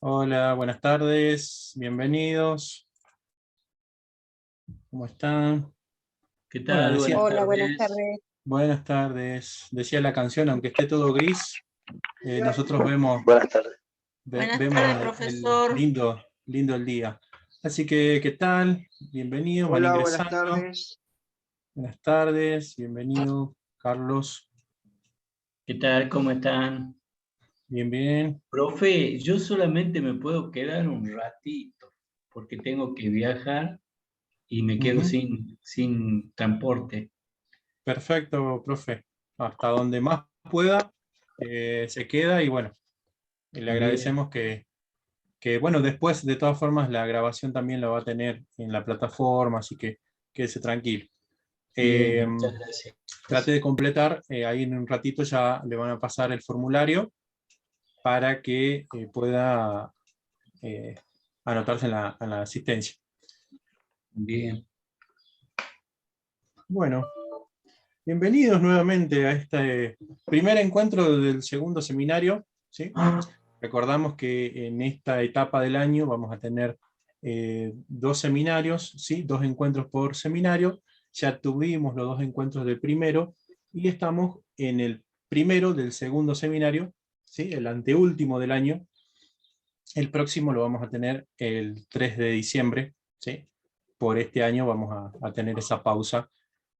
Hola, buenas tardes, bienvenidos. ¿Cómo están? ¿Qué Bueno, tal? Buenas decía, Hola, buenas tardes. tardes. buenas tardes. Decía la canción, aunque esté todo gris, nosotros vemos, Buenas tardes. Buenas vemos tardes, el profesor. lindo el día. Así que, ¿qué tal? Bienvenidos, van Hola, buenas ingresando. tardes. Buenas tardes, bienvenido, Carlos. ¿Qué tal? ¿Cómo están? Bien, bien. Profe, yo solamente me puedo quedar un ratito porque tengo que viajar y me quedo Ujú. sin transporte. Perfecto, profe. Hasta donde más pueda, se queda y bueno, le Bien, agradecemos bueno, después de todas formas la grabación también la va a tener en la plataforma, así que quédese tranquilo. bien, Eh, muchas gracias. Trate de completar, ahí en un ratito ya le van a pasar el formulario para que pueda eh, anotarse en la asistencia. Bien. Bueno, bienvenidos nuevamente a este primer encuentro del segundo seminario, ¿sí? Recordamos que en esta etapa del año vamos a tener dos seminarios, ¿sí? Dos encuentros por seminario. Ya tuvimos los dos encuentros del primero y estamos en el primero del segundo seminario, ¿sí? El anteúltimo del año. El próximo lo vamos a tener el 3 de diciembre, ¿sí? Por este año vamos a tener esa pausa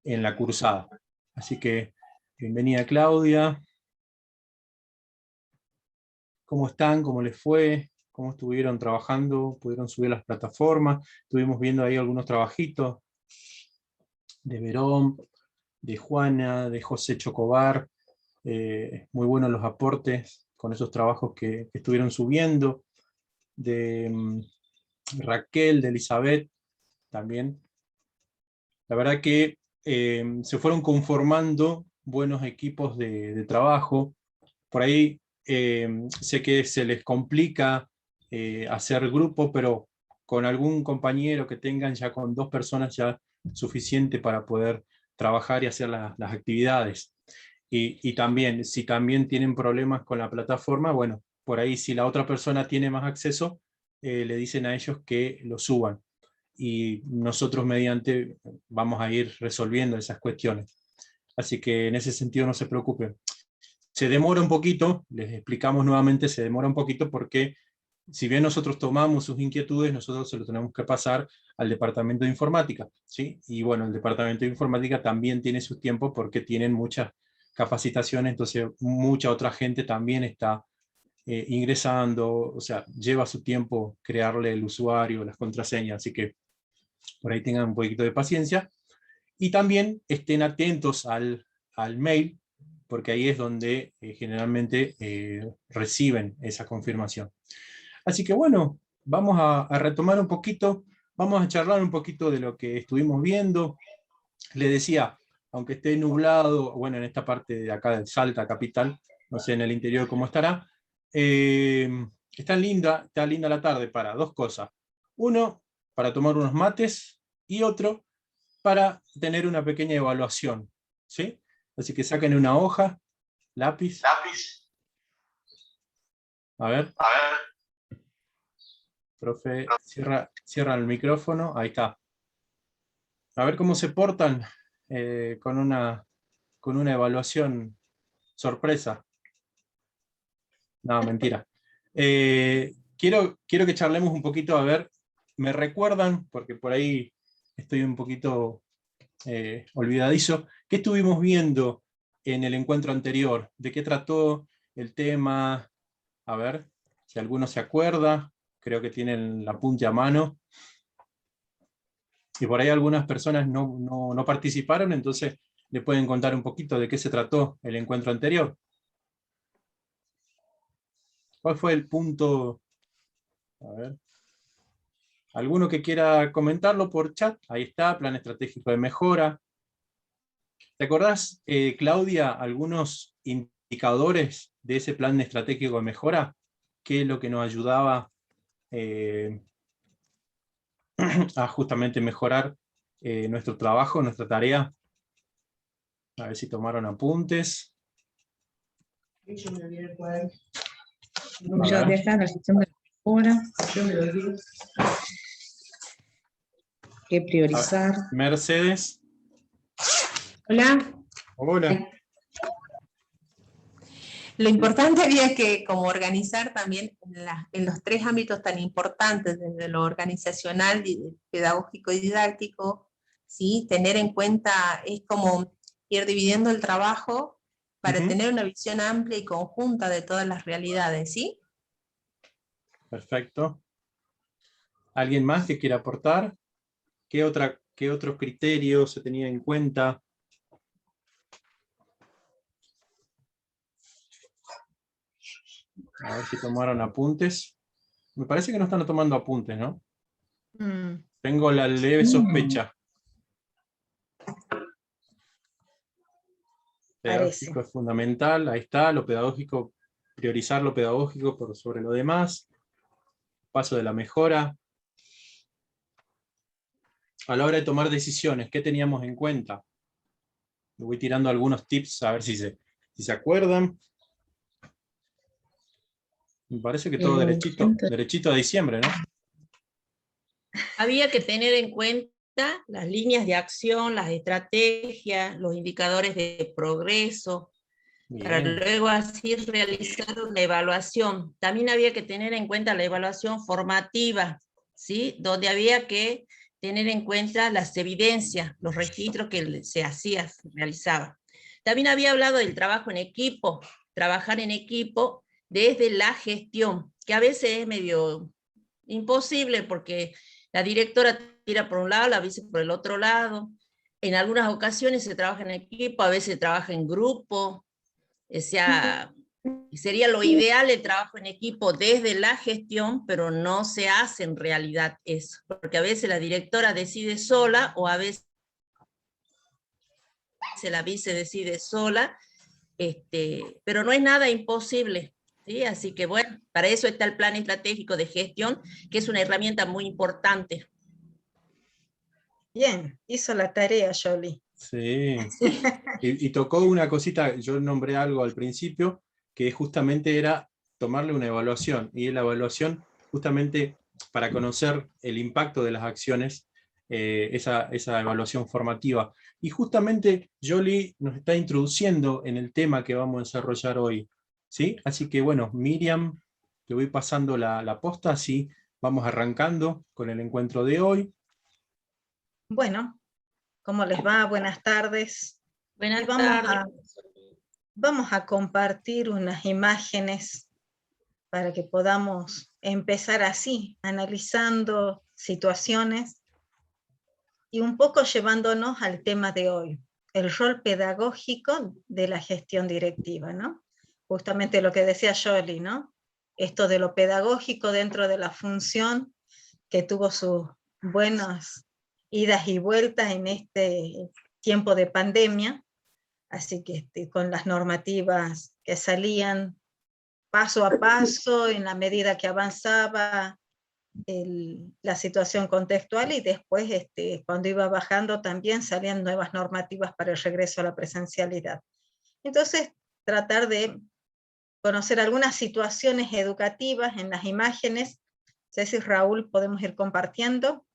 en la cursada. Así que bienvenida Claudia. ¿Cómo están? ¿Cómo les fue? ¿Cómo estuvieron trabajando? ¿Pudieron subir las plataformas? Estuvimos viendo ahí algunos trabajitos de Verón, de Juana, de José Chocobar. Muy buenos los aportes con esos trabajos que estuvieron subiendo. De Raquel, de Elizabeth también. La verdad que se fueron conformando buenos equipos de trabajo. Por ahí sé que se les complica hacer grupo, pero con algún compañero que tengan ya con dos personas ya suficiente para poder trabajar y hacer las actividades. Y también, si también tienen problemas con la plataforma, bueno, por ahí si la otra persona tiene más acceso, le dicen a ellos que lo suban. Y nosotros mediante vamos a ir resolviendo esas cuestiones. Así que en ese sentido no se preocupen. Se demora un poquito, les explicamos nuevamente, se demora un poquito porque si bien nosotros tomamos sus inquietudes, nosotros se lo tenemos que pasar al departamento de informática, ¿sí? Y bueno, el departamento de informática también tiene sus tiempos porque tienen muchas capacitaciones, entonces mucha otra gente también está ingresando, o sea, lleva su tiempo crearle el usuario, las contraseñas, así que por ahí tengan un poquito de paciencia. Y también estén atentos al mail, porque ahí es donde generalmente reciben esa confirmación. Así que bueno, vamos a retomar un poquito, vamos a charlar un poquito de lo que estuvimos viendo. Le decía, aunque esté nublado, bueno, en esta parte de acá de Salta, capital, no sé en el interior cómo estará, eh, está linda la tarde para dos cosas. Uno, para tomar unos mates, y otro, para tener una pequeña evaluación, ¿sí? Así que saquen una hoja, lápiz, Lápiz. a ver, A ver. profe, cierra el micrófono, ahí está. A ver cómo se portan con una evaluación sorpresa. No, mentira. Quiero que charlemos un poquito, a ver, me recuerdan, porque por ahí estoy un poquito olvidadizo, ¿qué estuvimos viendo en el encuentro anterior? ¿De qué trató el tema? A ver, si alguno se acuerda, creo que tienen la apunte a mano. Y por ahí algunas personas no participaron, entonces le pueden contar un poquito de qué se trató el encuentro anterior. ¿Cuál fue el punto? A ver. ¿Alguno que quiera comentarlo por chat? Ahí está, plan estratégico de mejora. ¿Te acordás, Claudia, algunos indicadores de ese plan estratégico de mejora? ¿Qué es lo que nos ayudaba a justamente mejorar nuestro trabajo, nuestra tarea? A ver si tomaron apuntes. Yo de acá, la sección de Ahora, ¿qué priorizar? Mercedes. Hola. Hola. Lo importante había que como organizar también en los tres ámbitos tan importantes, desde lo organizacional, pedagógico y didáctico, ¿sí? Tener en cuenta, es como ir dividiendo el trabajo para tener una visión amplia y conjunta de todas las realidades, ¿sí? Perfecto. ¿Alguien más que quiera aportar? ¿Qué otro criterio se tenía en cuenta? A ver si tomaron apuntes. Me parece que no están tomando apuntes, ¿no? Tengo la leve sospecha. Pedagógico Parece. es fundamental, ahí está, lo pedagógico, priorizar lo pedagógico por sobre lo demás. Paso de la mejora. A la hora de tomar decisiones, ¿qué teníamos en cuenta? Le voy tirando algunos tips a ver si se acuerdan. Me parece que todo derechito a diciembre, ¿no? Había que tener en cuenta las líneas de acción, las estrategias, los indicadores de progreso, para Bien. luego así realizar una evaluación. También había que tener en cuenta la evaluación formativa, ¿sí? Donde había que tener en cuenta las evidencias, los registros que se realizaba. También había hablado del trabajo en equipo, trabajar en equipo desde la gestión, que a veces es medio imposible porque la directora tira por un lado, la vice por el otro lado. En algunas ocasiones se trabaja en equipo, a veces se trabaja en grupo. O sea, sería lo ideal el trabajo en equipo desde la gestión, pero no se hace en realidad eso, porque a veces la directora decide sola o a veces la vice decide sola, pero no es nada imposible. ¿Sí? Así que bueno, para eso está el plan estratégico de gestión, que es una herramienta muy importante. Bien, hizo la tarea, Jolie. Sí. Y tocó una cosita, yo nombré algo al principio, que justamente era tomarle una evaluación. Y la evaluación, justamente para conocer el impacto de las acciones, esa evaluación formativa. Y justamente Jolie nos está introduciendo en el tema que vamos a desarrollar hoy. ¿Sí? Así que bueno, Miriam, te voy pasando la posta, así vamos arrancando con el encuentro de hoy. Bueno, ¿cómo les va? Buenas tardes. Buenas Y tardes. vamos a compartir unas imágenes para que podamos empezar así, analizando situaciones y un poco llevándonos al tema de hoy, el rol pedagógico de la gestión directiva, ¿no? Justamente lo que decía Jolie, ¿no? Esto de lo pedagógico dentro de la función que tuvo sus buenas idas y vueltas en este tiempo de pandemia, así que con las normativas que salían paso a paso en la medida que avanzaba la situación contextual y después cuando iba bajando también salían nuevas normativas para el regreso a la presencialidad. Entonces, tratar de conocer algunas situaciones educativas en las imágenes. Ceci, Raúl, podemos ir compartiendo.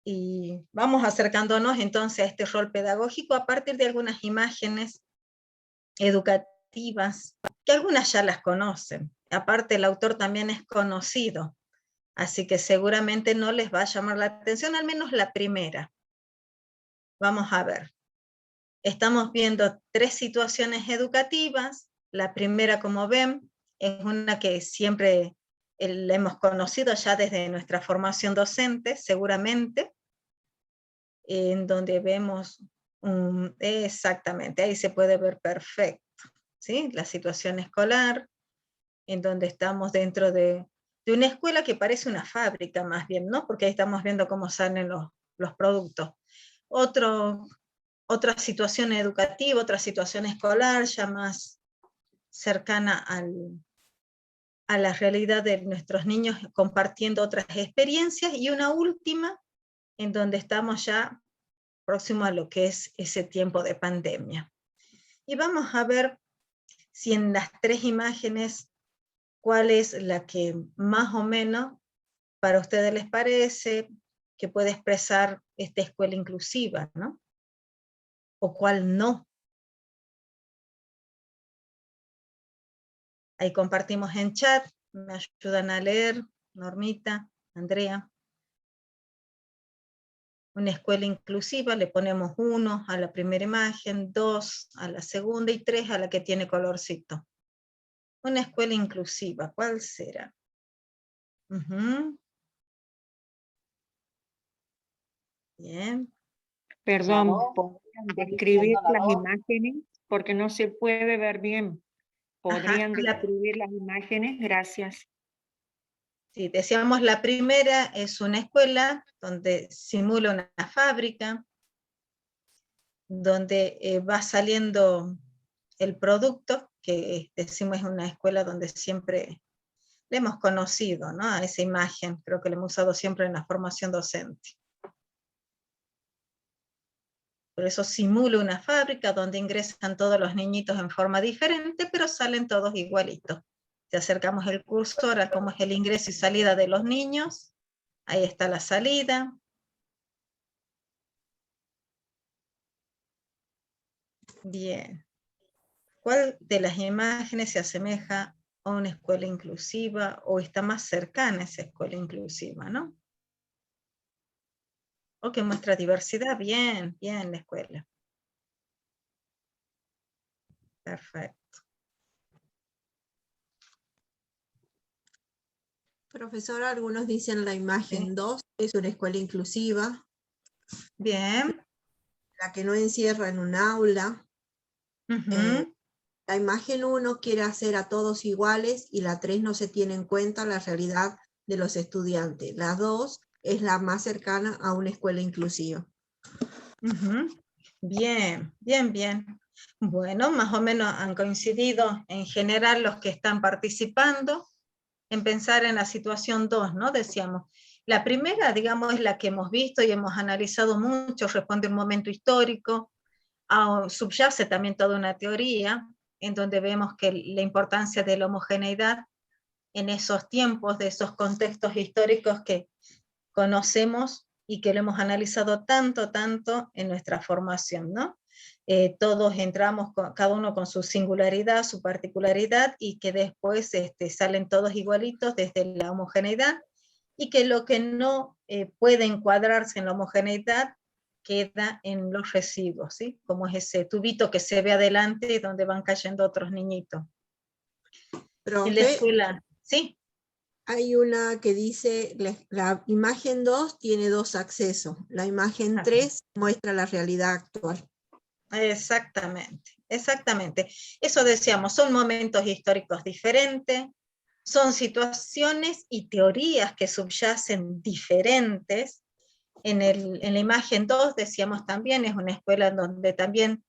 Y vamos acercándonos entonces a este rol pedagógico a partir de algunas imágenes educativas, que algunas ya las conocen. Aparte, el autor también es conocido, así que seguramente no les va a llamar la atención, al menos la primera. Vamos a ver. Estamos viendo tres situaciones educativas. La primera, como ven, es una que siempre la hemos conocido ya desde nuestra formación docente, seguramente, en donde vemos exactamente, ahí se puede ver perfecto, ¿sí? La situación escolar, en donde estamos dentro de una escuela que parece una fábrica más bien, ¿no? Porque ahí estamos viendo cómo salen los productos. Otra situación educativa, otra situación escolar, ya más cercana a la realidad de nuestros niños, compartiendo otras experiencias, y una última, en donde estamos ya próximo a lo que es ese tiempo de pandemia. Y vamos a ver si en las tres imágenes cuál es la que más o menos para ustedes les parece que puede expresar esta escuela inclusiva, ¿no? O cuál no. Ahí compartimos en chat, me ayudan a leer, Normita, Andrea. Una escuela inclusiva, le ponemos 1 a la primera imagen, 2 a la segunda y 3 a la que tiene colorcito. Una escuela inclusiva, ¿cuál será? Bien. Perdón, ¿podrían describir las imágenes? Porque no se puede ver bien. ¿Podrían describir las imágenes? Gracias. Sí, decíamos la primera es una escuela donde simula una fábrica, donde va saliendo el producto, que decimos es una escuela donde siempre le hemos conocido, ¿no? A esa imagen, creo que la hemos usado siempre en la formación docente. Por eso simula una fábrica donde ingresan todos los niñitos en forma diferente, pero salen todos igualitos. Si acercamos el cursor a cómo es el ingreso y salida de los niños, ahí está la salida. Bien. ¿Cuál de las imágenes se asemeja a una escuela inclusiva o está más cercana a esa escuela inclusiva, ¿no? O que muestra diversidad, bien, bien la escuela. Perfecto. Profesora, algunos dicen la imagen 2 es una escuela inclusiva. Bien. La que no encierra en un aula. La imagen 1 quiere hacer a todos iguales y la 3 no se tiene en cuenta la realidad de los estudiantes. La 2 es la más cercana a una escuela inclusiva. Bien, bien, bien. Bueno, más o menos han coincidido en general los que están participando en pensar en la situación 2, ¿no? Decíamos, la primera, digamos, es la que hemos visto y hemos analizado mucho, responde a un momento histórico, subyace también toda una teoría, en donde vemos que la importancia de la homogeneidad en esos tiempos, de esos contextos históricos que conocemos y que lo hemos analizado tanto, tanto en nuestra formación, ¿no? Todos entramos, cada uno con su singularidad, su particularidad, y que después salen todos igualitos desde la homogeneidad, y que lo que no puede encuadrarse en la homogeneidad queda en los residuos, ¿sí? Como es ese tubito que se ve adelante donde van cayendo otros niñitos. Profe, en la escuela, ¿sí? Hay una que dice, la imagen 2 tiene 2 accesos. La imagen 3 muestra la realidad actual. Exactamente, exactamente. Eso decíamos, son momentos históricos diferentes, son situaciones y teorías que subyacen diferentes. En la imagen 2 decíamos también, es una escuela donde también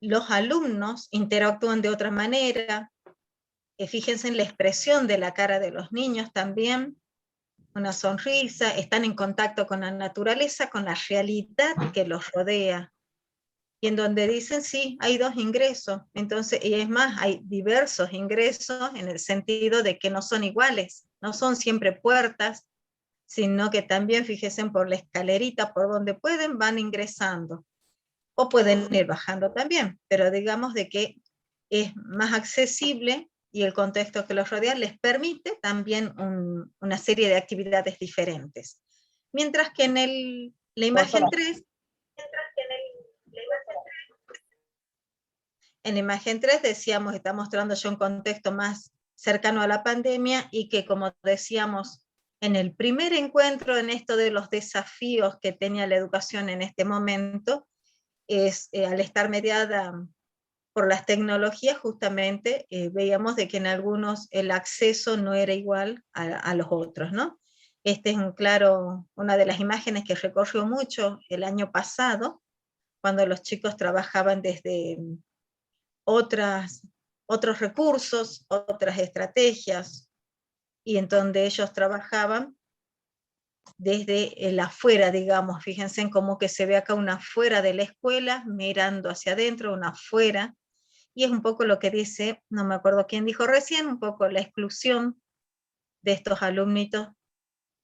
los alumnos interactúan de otra manera. Fíjense en la expresión de la cara de los niños también, una sonrisa, están en contacto con la naturaleza, con la realidad que los rodea. Y en donde dicen, sí, hay 2 ingresos, entonces, y es más, hay diversos ingresos en el sentido de que no son iguales, no son siempre puertas, sino que también, fíjense, por la escalerita, por donde pueden, van ingresando, o pueden ir bajando también, pero digamos de que es más accesible y el contexto que los rodea les permite también una serie de actividades diferentes. Mientras que en la imagen 3, en la imagen 3 decíamos, está mostrando ya un contexto más cercano a la pandemia y que, como decíamos, en el primer encuentro en esto de los desafíos que tenía la educación en este momento, es al estar mediada por las tecnologías, justamente veíamos de que en algunos el acceso no era igual a los otros, ¿no? Este es una de las imágenes que recorrió mucho el año pasado, cuando los chicos trabajaban desde otros recursos, otras estrategias, y en donde ellos trabajaban desde el afuera, digamos, fíjense en cómo que se ve acá una afuera de la escuela, mirando hacia adentro, una afuera, Y es un poco lo que dice, no me acuerdo quién dijo recién, un poco la exclusión de estos alumnitos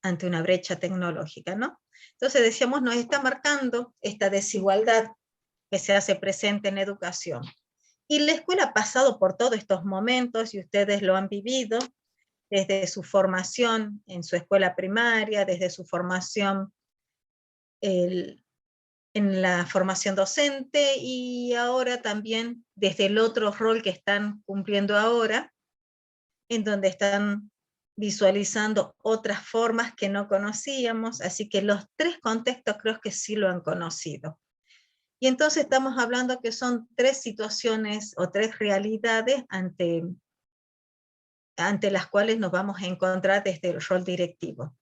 ante una brecha tecnológica, ¿no? Entonces decíamos, nos está marcando esta desigualdad que se hace presente en educación. Y la escuela ha pasado por todos estos momentos, y ustedes lo han vivido, desde su formación en su escuela primaria, desde su formación en la formación docente, y ahora también desde el otro rol que están cumpliendo ahora, en donde están visualizando otras formas que no conocíamos, así que los tres contextos creo que sí lo han conocido. Y entonces estamos hablando que son tres situaciones o tres realidades ante las cuales nos vamos a encontrar desde el rol directivo.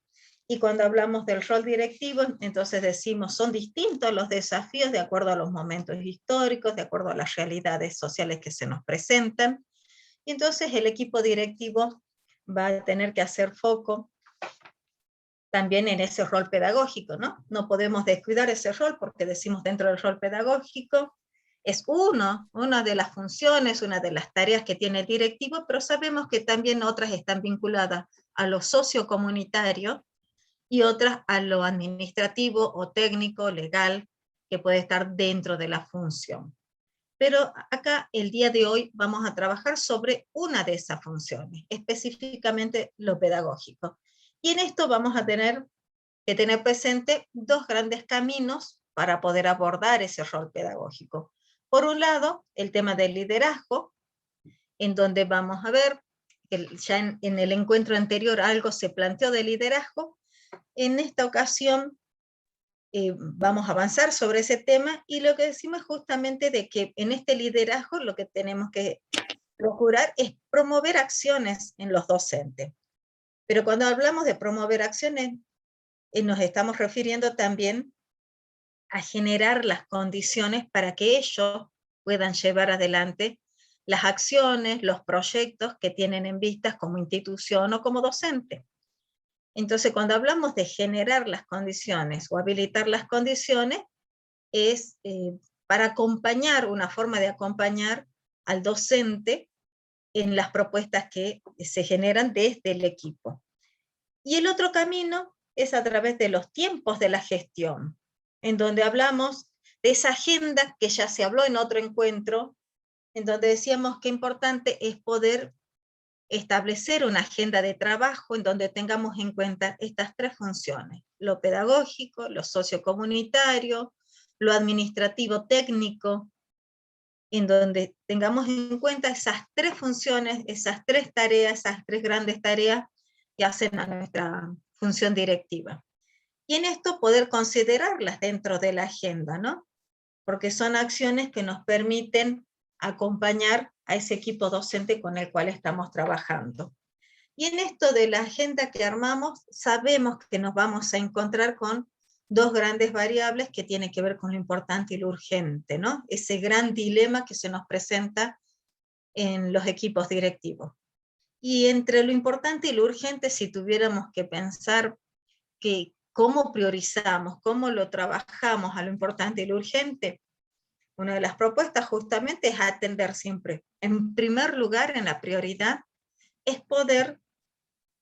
Y cuando hablamos del rol directivo, entonces decimos, son distintos los desafíos de acuerdo a los momentos históricos, de acuerdo a las realidades sociales que se nos presentan. Y entonces el equipo directivo va a tener que hacer foco también en ese rol pedagógico, ¿no? No podemos descuidar ese rol porque decimos dentro del rol pedagógico es una de las funciones, una de las tareas que tiene el directivo, pero sabemos que también otras están vinculadas a lo sociocomunitario y otras a lo administrativo o técnico, legal, que puede estar dentro de la función. Pero acá, el día de hoy, vamos a trabajar sobre una de esas funciones, específicamente lo pedagógico. Y en esto vamos a tener que tener presente dos grandes caminos para poder abordar ese rol pedagógico. Por un lado, el tema del liderazgo, en donde vamos a ver que ya en el encuentro anterior algo se planteó de liderazgo. En esta ocasión vamos a avanzar sobre ese tema, y lo que decimos es justamente de que en este liderazgo lo que tenemos que procurar es promover acciones en los docentes. Pero cuando hablamos de promover acciones, nos estamos refiriendo también a generar las condiciones para que ellos puedan llevar adelante las acciones, los proyectos que tienen en vistas como institución o como docente. Entonces, cuando hablamos de generar las condiciones o habilitar las condiciones, es para acompañar, una forma de acompañar al docente en las propuestas que se generan desde el equipo. Y el otro camino es a través de los tiempos de la gestión, en donde hablamos de esa agenda que ya se habló en otro encuentro, en donde decíamos que importante es poder establecer una agenda de trabajo en donde tengamos en cuenta estas tres funciones: lo pedagógico, lo sociocomunitario, lo administrativo técnico, en donde tengamos en cuenta esas tres funciones, esas tres tareas, esas tres grandes tareas que hacen a nuestra función directiva. Y en esto poder considerarlas dentro de la agenda, ¿no? Porque son acciones que nos permiten acompañar a ese equipo docente con el cual estamos trabajando. Y en esto de la agenda que armamos, sabemos que nos vamos a encontrar con dos grandes variables que tienen que ver con lo importante y lo urgente, ¿no? Ese gran dilema que se nos presenta en los equipos directivos. Y entre lo importante y lo urgente, si tuviéramos que pensar que cómo priorizamos, cómo lo trabajamos a lo importante y lo urgente, una de las propuestas justamente es atender siempre, en primer lugar, en la prioridad, es poder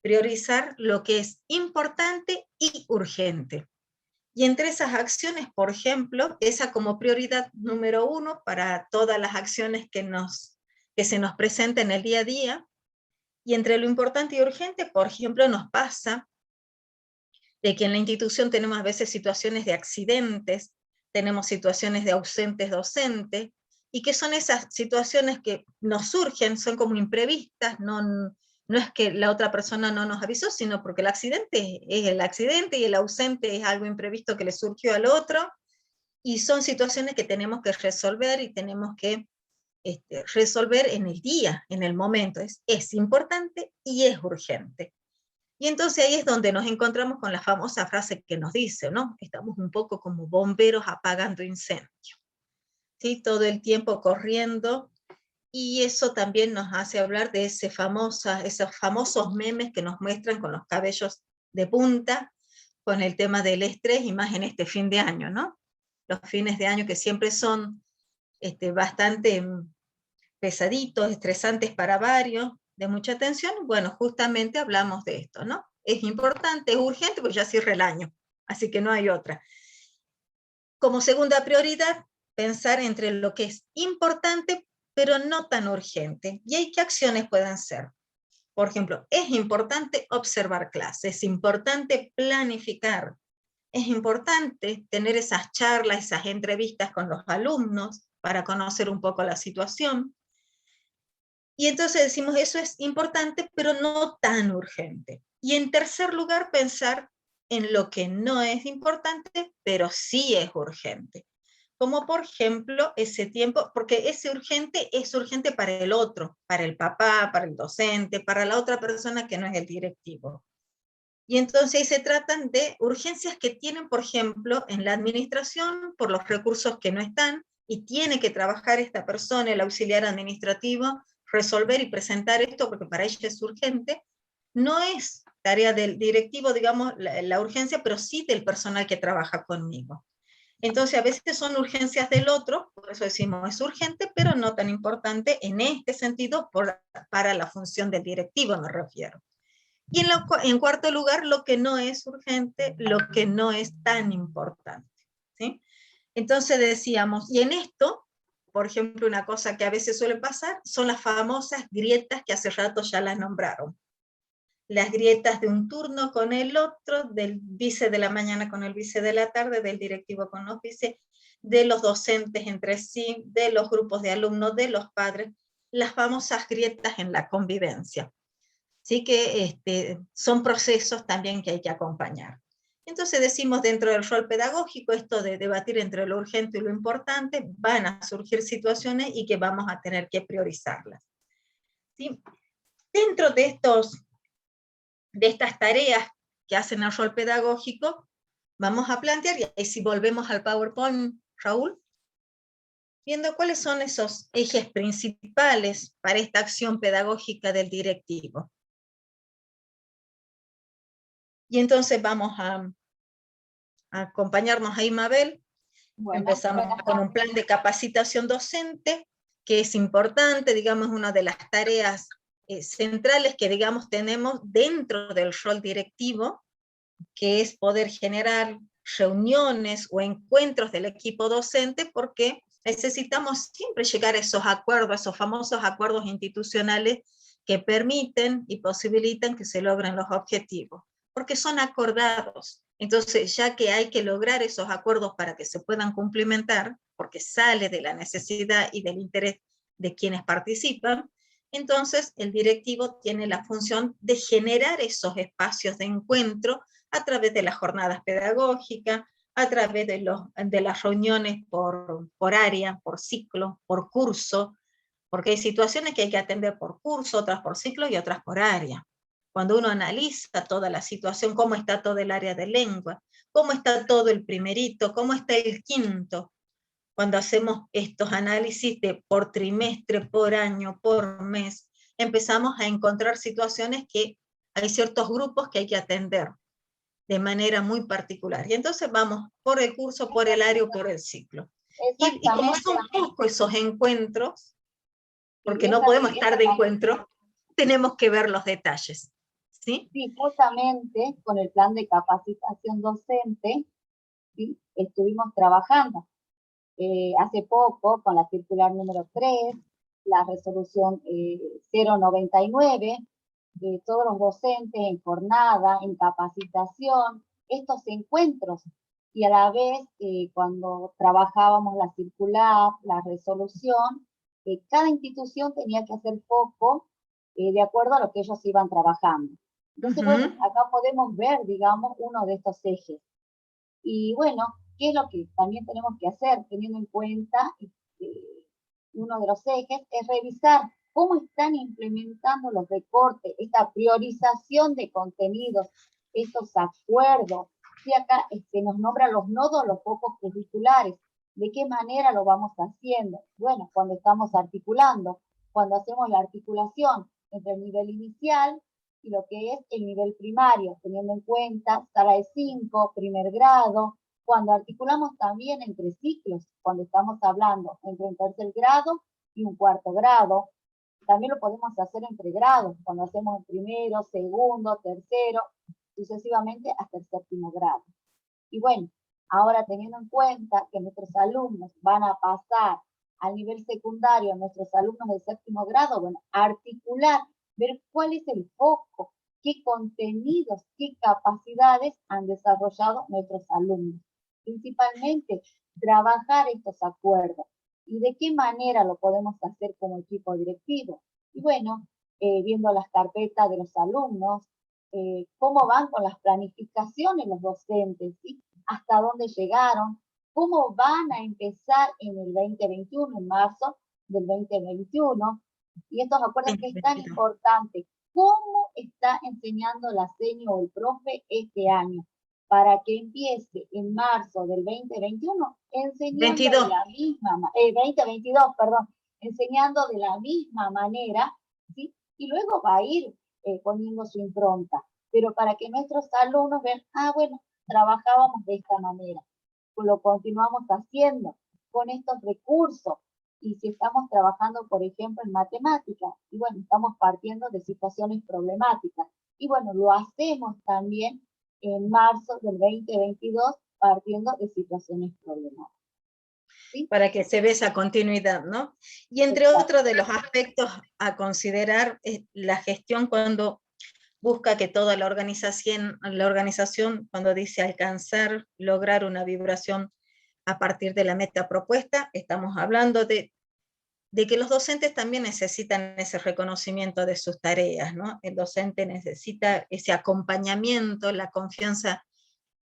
priorizar lo que es importante y urgente. Y entre esas acciones, por ejemplo, esa como prioridad número 1 para todas las acciones que se nos presentan en el día a día, y entre lo importante y urgente, por ejemplo, nos pasa de que en la institución tenemos a veces situaciones de accidentes, tenemos situaciones de ausentes docentes, y que son esas situaciones que nos surgen, son como imprevistas, no es que la otra persona no nos avisó, sino porque el accidente es el accidente y el ausente es algo imprevisto que le surgió al otro, y son situaciones que tenemos que resolver y tenemos que resolver en el día, en el momento. Es importante y es urgente. Y entonces ahí es donde nos encontramos con la famosa frase que nos dice, ¿no? Estamos un poco como bomberos apagando incendios, ¿sí? Todo el tiempo corriendo, y eso también nos hace hablar de esos famosos memes que nos muestran con los cabellos de punta, con el tema del estrés, y más en este fin de año, ¿no? Los fines de año que siempre son bastante pesaditos, estresantes para varios, de mucha atención, bueno, justamente hablamos de esto, ¿no? Es importante, es urgente, pues ya cierra el año, así que no hay otra. Como segunda prioridad, pensar entre lo que es importante, pero no tan urgente. ¿Y hay qué acciones pueden ser? Por ejemplo, es importante observar clases, es importante planificar, es importante tener esas charlas, esas entrevistas con los alumnos para conocer un poco la situación. Y entonces decimos, eso es importante, pero no tan urgente. Y en tercer lugar, pensar en lo que no es importante, pero sí es urgente. Como por ejemplo, ese tiempo, porque ese urgente es urgente para el otro, para el papá, para el docente, para la otra persona que no es el directivo. Y entonces ahí se tratan de urgencias que tienen, por ejemplo, en la administración, por los recursos que no están, y tiene que trabajar esta persona, el auxiliar administrativo, resolver y presentar esto, porque para ella es urgente. No es tarea del directivo, digamos, la urgencia, pero sí del personal que trabaja conmigo. Entonces, a veces son urgencias del otro, por eso decimos es urgente, pero no tan importante en este sentido para la función del directivo, me refiero. Y en cuarto lugar, lo que no es urgente, lo que no es tan importante, ¿sí? Entonces decíamos, y en esto, por ejemplo, una cosa que a veces suele pasar, son las famosas grietas que hace rato ya las nombraron. Las grietas de un turno con el otro, del vice de la mañana con el vice de la tarde, del directivo con los vice, de los docentes entre sí, de los grupos de alumnos, de los padres, las famosas grietas en la convivencia. Así que son procesos también que hay que acompañar. Entonces decimos dentro del rol pedagógico, esto de debatir entre lo urgente y lo importante, van a surgir situaciones y que vamos a tener que priorizarlas. ¿Sí? Dentro de estas tareas que hacen el rol pedagógico, vamos a plantear, y ahí si volvemos al PowerPoint, Raúl, viendo cuáles son esos ejes principales para esta acción pedagógica del directivo. Y entonces vamos a acompañarnos ahí, Mabel. Empezamos con un plan de capacitación docente, que es importante, digamos, una de las tareas centrales que, digamos, tenemos dentro del rol directivo, que es poder generar reuniones o encuentros del equipo docente, porque necesitamos siempre llegar a esos acuerdos, esos famosos acuerdos institucionales que permiten y posibilitan que se logren los objetivos, porque son acordados. Entonces, ya que hay que lograr esos acuerdos para que se puedan cumplimentar, porque sale de la necesidad y del interés de quienes participan, entonces el directivo tiene la función de generar esos espacios de encuentro a través de las jornadas pedagógicas, a través de las reuniones por área, por ciclo, por curso, porque hay situaciones que hay que atender por curso, otras por ciclo y otras por área. Cuando uno analiza toda la situación, cómo está todo el área de lengua, cómo está todo el primerito, cómo está el quinto, cuando hacemos estos análisis de por trimestre, por año, por mes, empezamos a encontrar situaciones que hay ciertos grupos que hay que atender de manera muy particular. Y entonces vamos por el curso, por el área, por el ciclo. Y como son pocos esos encuentros, porque no podemos estar de encuentro, tenemos que ver los detalles. ¿Sí? Sí, justamente con el plan de capacitación docente, ¿sí? Estuvimos trabajando. Hace poco, con la circular número 3, la resolución 099, todos los docentes en jornada, en capacitación, estos encuentros, y a la vez cuando trabajábamos la circular, la resolución, cada institución tenía que hacer foco de acuerdo a lo que ellos iban trabajando. Entonces, bueno, acá podemos ver, digamos, uno de estos ejes. Y bueno, ¿qué es lo que también tenemos que hacer? Teniendo en cuenta uno de los ejes es revisar cómo están implementando los recortes, esta priorización de contenidos, estos acuerdos. Sí, acá nos nombran los nodos, los focos curriculares. ¿De qué manera lo vamos haciendo? Bueno, cuando estamos articulando, cuando hacemos la articulación entre el nivel inicial y lo que es el nivel primario, teniendo en cuenta sala de 5, primer grado, cuando articulamos también entre ciclos, cuando estamos hablando entre un tercer grado y un cuarto grado. También lo podemos hacer entre grados, cuando hacemos el primero, segundo, tercero, sucesivamente hasta el séptimo grado. Y bueno, ahora teniendo en cuenta que nuestros alumnos van a pasar al nivel secundario, nuestros alumnos del séptimo grado, bueno, articular, ver cuál es el foco, qué contenidos, qué capacidades han desarrollado nuestros alumnos. Principalmente, trabajar estos acuerdos. ¿Y de qué manera lo podemos hacer como equipo directivo? Y bueno, viendo las carpetas de los alumnos, cómo van con las planificaciones los docentes, ¿sí? Hasta dónde llegaron, cómo van a empezar en el 2021, en marzo del 2021, y estos acuerdos que es tan importante, cómo está enseñando la seño o el profe este año, para que empiece en marzo del 2021 enseñando 22. de la misma, 2022, perdón, enseñando de la misma manera, ¿sí? Y luego va a ir poniendo su impronta, pero para que nuestros alumnos vean, ah, bueno, trabajábamos de esta manera, lo continuamos haciendo con estos recursos, y si estamos trabajando, por ejemplo, en matemáticas, y bueno, estamos partiendo de situaciones problemáticas, y bueno, lo hacemos también en marzo del 2022, partiendo de situaciones problemáticas. ¿Sí? Para que se vea esa continuidad, ¿no? Y entre otros de los aspectos a considerar es la gestión cuando busca que toda la organización, cuando dice alcanzar, lograr una vibración a partir de la meta propuesta, estamos hablando de que los docentes también necesitan ese reconocimiento de sus tareas, ¿no? El docente necesita ese acompañamiento, la confianza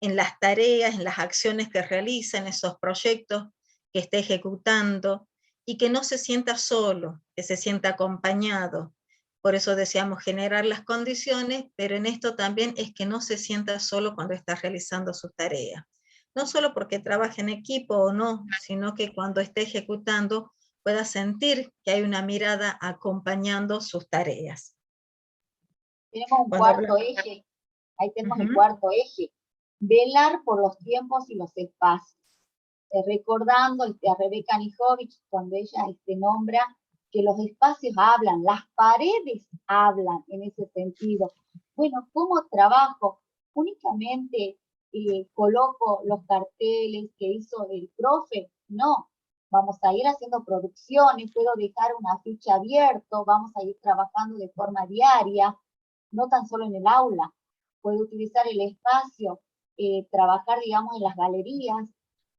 en las tareas, en las acciones que realiza, en esos proyectos que esté ejecutando, y que no se sienta solo, que se sienta acompañado. Por eso deseamos generar las condiciones, pero en esto también es que no se sienta solo cuando está realizando sus tareas. No solo porque trabaje en equipo o no, sino que cuando esté ejecutando pueda sentir que hay una mirada acompañando sus tareas. Tenemos un cuarto eje, ahí tenemos el cuarto eje, velar por los tiempos y los espacios. Recordando a Rebeca Nijovic, cuando ella nombra que los espacios hablan, las paredes hablan en ese sentido. Bueno, ¿cómo trabajo? Únicamente coloco los carteles que hizo el profe, no. Vamos a ir haciendo producciones, puedo dejar una ficha abierta, vamos a ir trabajando de forma diaria, no tan solo en el aula. Puedo utilizar el espacio, trabajar, digamos, en las galerías,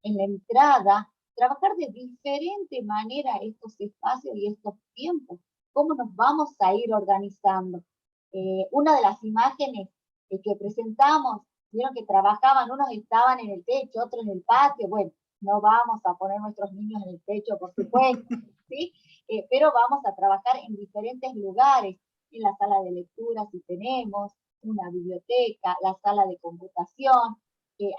en la entrada, trabajar de diferente manera estos espacios y estos tiempos. ¿Cómo nos vamos a ir organizando? Una de las imágenes que presentamos, vieron que trabajaban, unos estaban en el techo, otros en el patio. Bueno, no vamos a poner nuestros niños en el techo, por supuesto, ¿sí? Pero vamos a trabajar en diferentes lugares, en la sala de lectura si tenemos, una biblioteca, la sala de computación.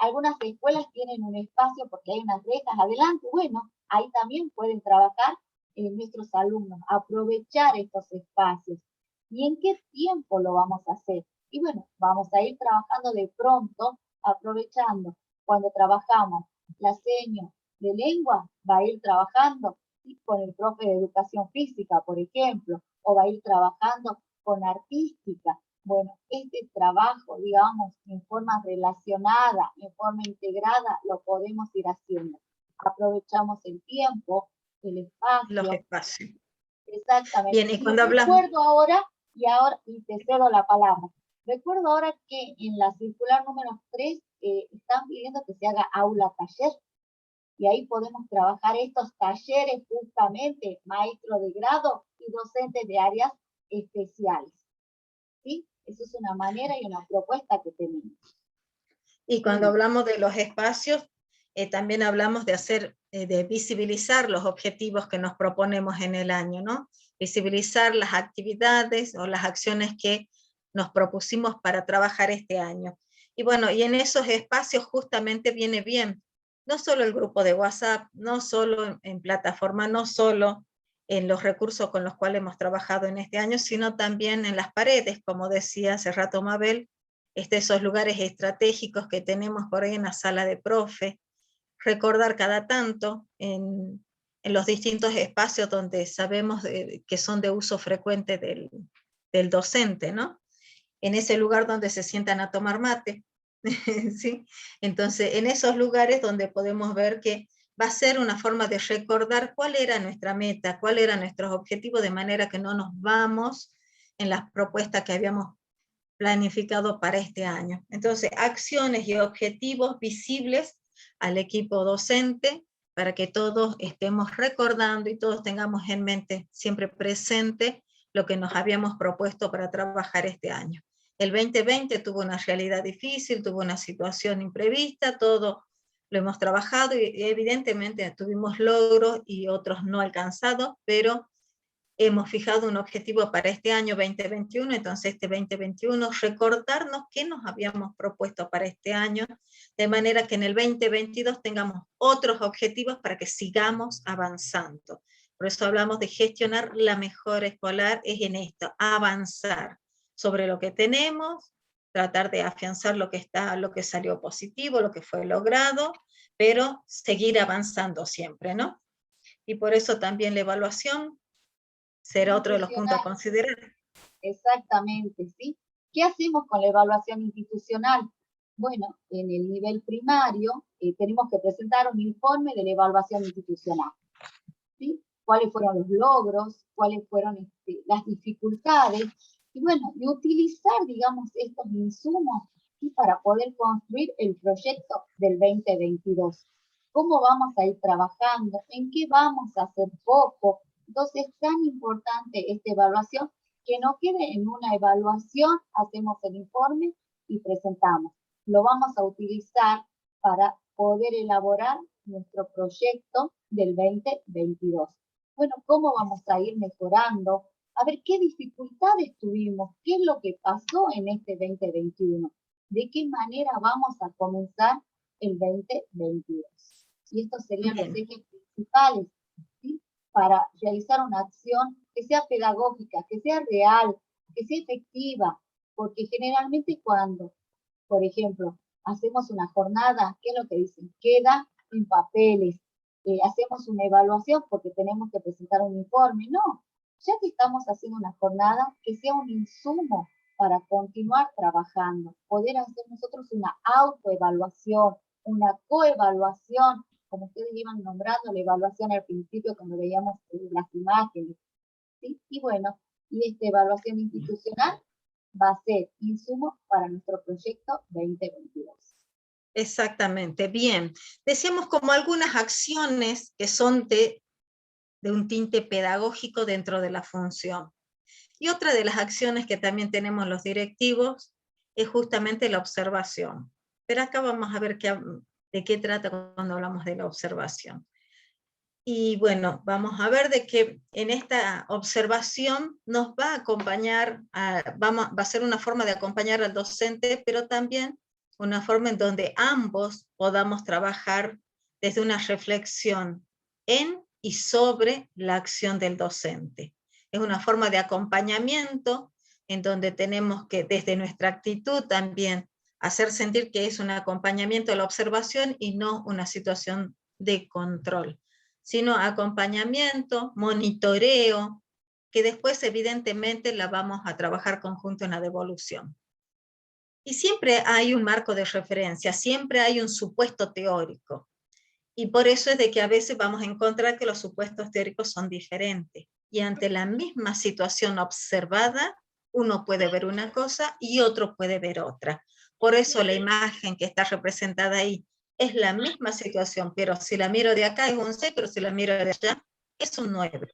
Algunas escuelas tienen un espacio porque hay unas rejas adelante, bueno, ahí también pueden trabajar nuestros alumnos, aprovechar estos espacios. ¿Y en qué tiempo lo vamos a hacer? Y bueno, vamos a ir trabajando de pronto, aprovechando. Cuando trabajamos la seño de lengua, va a ir trabajando ¿sí? con el profe de educación física, por ejemplo, o va a ir trabajando con artística. Bueno, este trabajo, digamos, en forma relacionada, en forma integrada, lo podemos ir haciendo. Aprovechamos el tiempo, el espacio. Los espacios. Exactamente. Bien, y cuando hablamos... Recuerdo ahora, y te cedo la palabra, recuerdo ahora que en la circular número 3 están pidiendo que se haga aula-taller, y ahí podemos trabajar estos talleres justamente, maestro de grado y docentes de áreas especiales. ¿Sí? Eso es una manera y una propuesta que tenemos. Y cuando hablamos de los espacios, también hablamos de hacer, de visibilizar los objetivos que nos proponemos en el año, ¿no? Visibilizar las actividades o las acciones que nos propusimos para trabajar este año. Y bueno, y en esos espacios justamente viene bien, no solo el grupo de WhatsApp, no solo en plataforma, no solo en los recursos con los cuales hemos trabajado en este año, sino también en las paredes, como decía hace rato Mabel, esos lugares estratégicos que tenemos por ahí en la sala de profe, recordar cada tanto en en los distintos espacios donde sabemos que son de uso frecuente del docente, ¿no? En ese lugar donde se sientan a tomar mate, ¿sí? Entonces, en esos lugares donde podemos ver que va a ser una forma de recordar cuál era nuestra meta, cuál eran nuestros objetivos, de manera que no nos vamos en las propuestas que habíamos planificado para este año. Entonces, acciones y objetivos visibles al equipo docente, para que todos estemos recordando y todos tengamos en mente, siempre presente, lo que nos habíamos propuesto para trabajar este año. El 2020 tuvo una realidad difícil, tuvo una situación imprevista, todo lo hemos trabajado y evidentemente tuvimos logros y otros no alcanzados, pero hemos fijado un objetivo para este año 2021, entonces este 2021 recordarnos qué nos habíamos propuesto para este año, de manera que en el 2022 tengamos otros objetivos para que sigamos avanzando. Por eso hablamos de gestionar la mejora escolar, es en esto, avanzar sobre lo que tenemos, tratar de afianzar lo que salió positivo, lo que fue logrado, pero seguir avanzando siempre, ¿no? Y por eso también la evaluación será otro de los puntos a considerar. Exactamente, ¿sí? ¿Qué hacemos con la evaluación institucional? Bueno, en el nivel primario tenemos que presentar un informe de la evaluación institucional, ¿sí? Cuáles fueron los logros, cuáles fueron las dificultades, y bueno, y utilizar, digamos, estos insumos, ¿sí? Para poder construir el proyecto del 2022. ¿Cómo vamos a ir trabajando? ¿En qué vamos a hacer foco? Entonces es tan importante esta evaluación que no quede en una evaluación, hacemos el informe y presentamos. Lo vamos a utilizar para poder elaborar nuestro proyecto del 2022. Bueno, ¿cómo vamos a ir mejorando? A ver, ¿qué dificultades tuvimos? ¿Qué es lo que pasó en este 2021? ¿De qué manera vamos a comenzar el 2022? Y estos serían los ejes principales, ¿sí? Para realizar una acción que sea pedagógica, que sea real, que sea efectiva, porque generalmente cuando, por ejemplo, hacemos una jornada, ¿qué es lo que dicen? Queda en papeles, hacemos una evaluación porque tenemos que presentar un informe, no, ya que estamos haciendo una jornada, que sea un insumo para continuar trabajando, poder hacer nosotros una autoevaluación, una coevaluación, como ustedes iban nombrando la evaluación al principio cuando veíamos las imágenes, ¿sí? Y bueno, y esta evaluación institucional va a ser insumo para nuestro proyecto 2022. Exactamente, bien. Decíamos como algunas acciones que son de un tinte pedagógico dentro de la función. Y otra de las acciones que también tenemos los directivos es justamente la observación. Pero acá vamos a ver de qué trata cuando hablamos de la observación. Y bueno, vamos a ver de que en esta observación nos va a acompañar, va a ser una forma de acompañar al docente, pero también una forma en donde ambos podamos trabajar desde una reflexión en y sobre la acción del docente. Es una forma de acompañamiento en donde tenemos que desde nuestra actitud también hacer sentir que es un acompañamiento a la observación y no una situación de control, sino acompañamiento, monitoreo, que después evidentemente la vamos a trabajar conjunto en la devolución. Y siempre hay un marco de referencia, siempre hay un supuesto teórico. Y por eso es de que a veces vamos a encontrar que los supuestos teóricos son diferentes. Y ante la misma situación observada, uno puede ver una cosa y otro puede ver otra. Por eso la imagen que está representada ahí es la misma situación, pero si la miro de acá es un 6, pero si la miro de allá es un 9.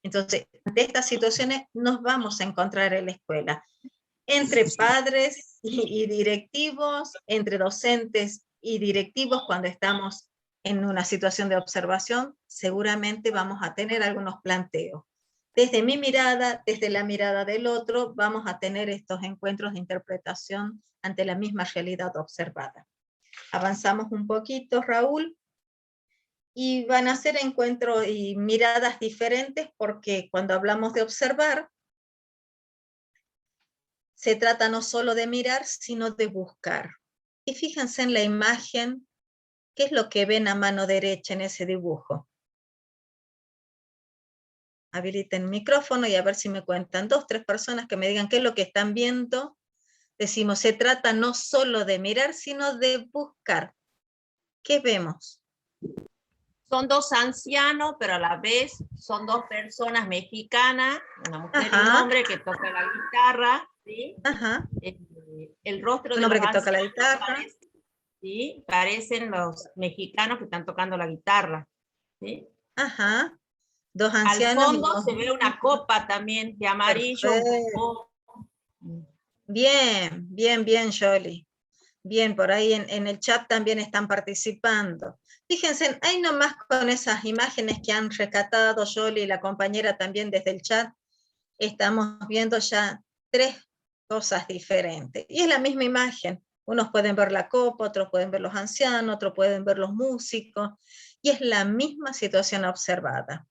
Entonces, de estas situaciones nos vamos a encontrar en la escuela, entre padres y directivos, entre docentes y directivos cuando estamos en una situación de observación, seguramente vamos a tener algunos planteos. Desde mi mirada, desde la mirada del otro, vamos a tener estos encuentros de interpretación ante la misma realidad observada. Avanzamos un poquito, Raúl, y van a ser encuentros y miradas diferentes porque cuando hablamos de observar, se trata no solo de mirar, sino de buscar. Y fíjense en la imagen, ¿qué es lo que ven a mano derecha en ese dibujo? habiliten el micrófono y a ver si me cuentan 2, 3 personas que me digan qué es lo que están viendo. Decimos, se trata no solo de mirar, sino de buscar. ¿Qué vemos? Son 2 ancianos, pero a la vez son 2 personas mexicanas, una mujer y un hombre que tocan la guitarra, ¿sí? Ajá. El rostro Un de hombre los que toca la ancianos guitarra. ¿sí? Parecen los mexicanos que están tocando la guitarra, ¿sí? Ajá. 2 Al ancianos. fondo se ve una copa también de amarillo. Perfecto. Bien, bien, bien, Yoli. Bien, por ahí en el chat también están participando. Fíjense, ahí nomás con esas imágenes que han rescatado Yoli y la compañera también desde el chat, estamos viendo ya 3 cosas diferentes. Y es la misma imagen. Unos pueden ver la copa, otros pueden ver los ancianos, otros pueden ver los músicos, y es la misma situación observada.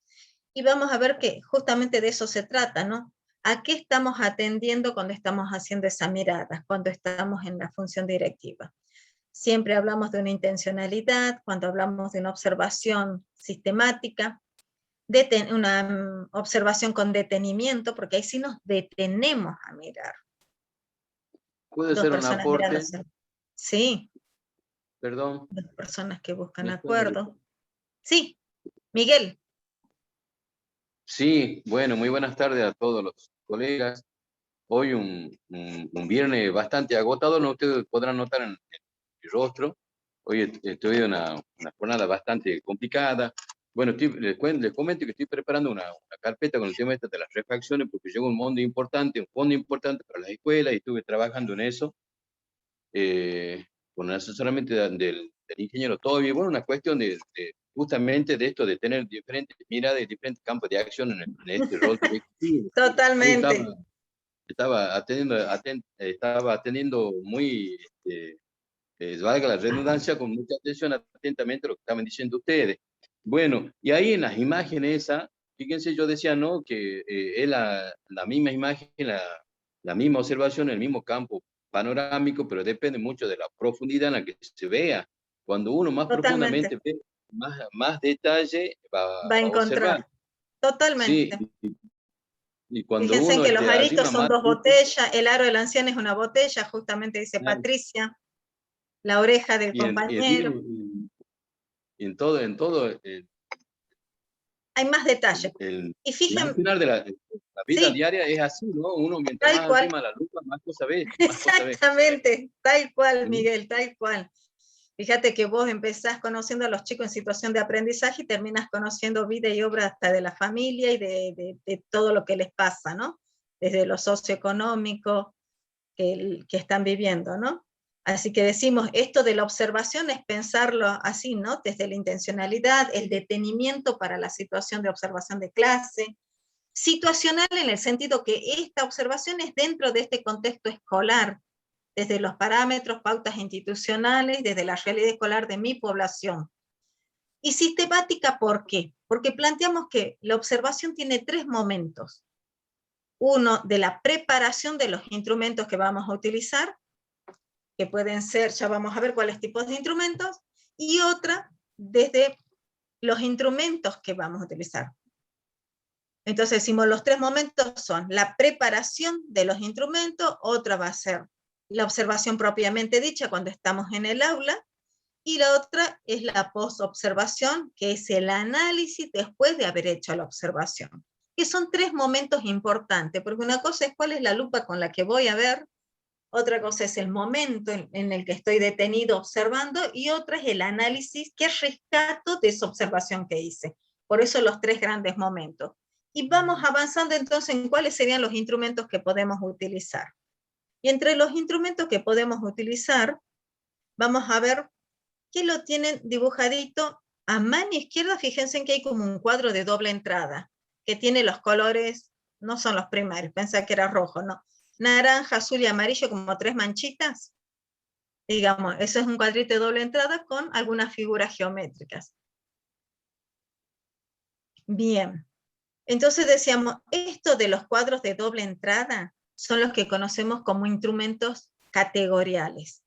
Y vamos a ver que justamente de eso se trata, ¿no? ¿A qué estamos atendiendo cuando estamos haciendo esa mirada, cuando estamos en la función directiva? Siempre hablamos de una intencionalidad, cuando hablamos de una observación sistemática, una observación con detenimiento, porque ahí sí nos detenemos a mirar. ¿Puede 2 ser un personas aporte? mirándose. Sí. Perdón. 2 personas que buscan ¿Me acuerdo. Sí, Miguel. Sí, bueno, muy buenas tardes a todos los colegas. Hoy un viernes bastante agotado, ¿no? Ustedes podrán notar en mi rostro. Hoy estoy en una jornada bastante complicada. Bueno, les comento que estoy preparando una carpeta con el tema este de las refacciones, porque llegó un fondo importante para las escuelas, y estuve trabajando en eso, con el asesoramiento del ingeniero Toby. Bueno, una cuestión justamente de esto, de tener diferentes miradas y diferentes campos de acción en este rol directivo. Totalmente. Estaba atendiendo muy, valga la redundancia, con mucha atención atentamente a lo que estaban diciendo ustedes. Bueno, y ahí en las imágenes esas, fíjense, yo decía, ¿no?, que es la misma imagen, la misma observación, el mismo campo panorámico, pero depende mucho de la profundidad en la que se vea. Cuando uno más Totalmente. profundamente ve, más detalle va Va a a observar. encontrar. Totalmente. Sí, y cuando Fíjense uno que los aritos arrima son más, 2 botellas, el aro del anciano es una botella, justamente dice Patricia, la oreja del y compañero. en todo, Hay más detalles. el Y fíjense, final de la vida sí, diaria es así, ¿no? Uno mientras tal más cual. arrima la lupa, más cosas ve. Exactamente, tal cual, ¿Sí? Miguel, tal cual. Fíjate que vos empezás conociendo a los chicos en situación de aprendizaje y terminas conociendo vida y obra hasta de la familia y de todo lo que les pasa, ¿no? Desde lo socioeconómico que están viviendo, ¿no? Así que decimos, esto de la observación es pensarlo así, ¿no? Desde la intencionalidad, el detenimiento para la situación de observación de clase, situacional en el sentido que esta observación es dentro de este contexto escolar, desde los parámetros, pautas institucionales, desde la realidad escolar de mi población. Y sistemática, ¿por qué? Porque planteamos que la observación tiene 3 momentos. Uno, de la preparación de los instrumentos que vamos a utilizar, que pueden ser, ya vamos a ver cuáles tipos de instrumentos, y otra, desde los instrumentos que vamos a utilizar. Entonces decimos, los 3 momentos son la preparación de los instrumentos, otra va a ser la observación propiamente dicha cuando estamos en el aula, y la otra es la post-observación, que es el análisis después de haber hecho la observación. Que son 3 momentos importantes, porque una cosa es cuál es la lupa con la que voy a ver, otra cosa es el momento en el que estoy detenido observando, y otra es el análisis que rescato de esa observación que hice. Por eso los 3 grandes momentos. Y vamos avanzando entonces en cuáles serían los instrumentos que podemos utilizar. Y entre los instrumentos que podemos utilizar, vamos a ver que lo tienen dibujadito a mano izquierda. Fíjense en que hay como un cuadro de doble entrada, que tiene los colores, no son los primarios, pensé que era rojo, no. Naranja, azul y amarillo, como 3 manchitas. Digamos, eso es un cuadrito de doble entrada con algunas figuras geométricas. Bien. Entonces decíamos, esto de los cuadros de doble entrada son los que conocemos como instrumentos categoriales.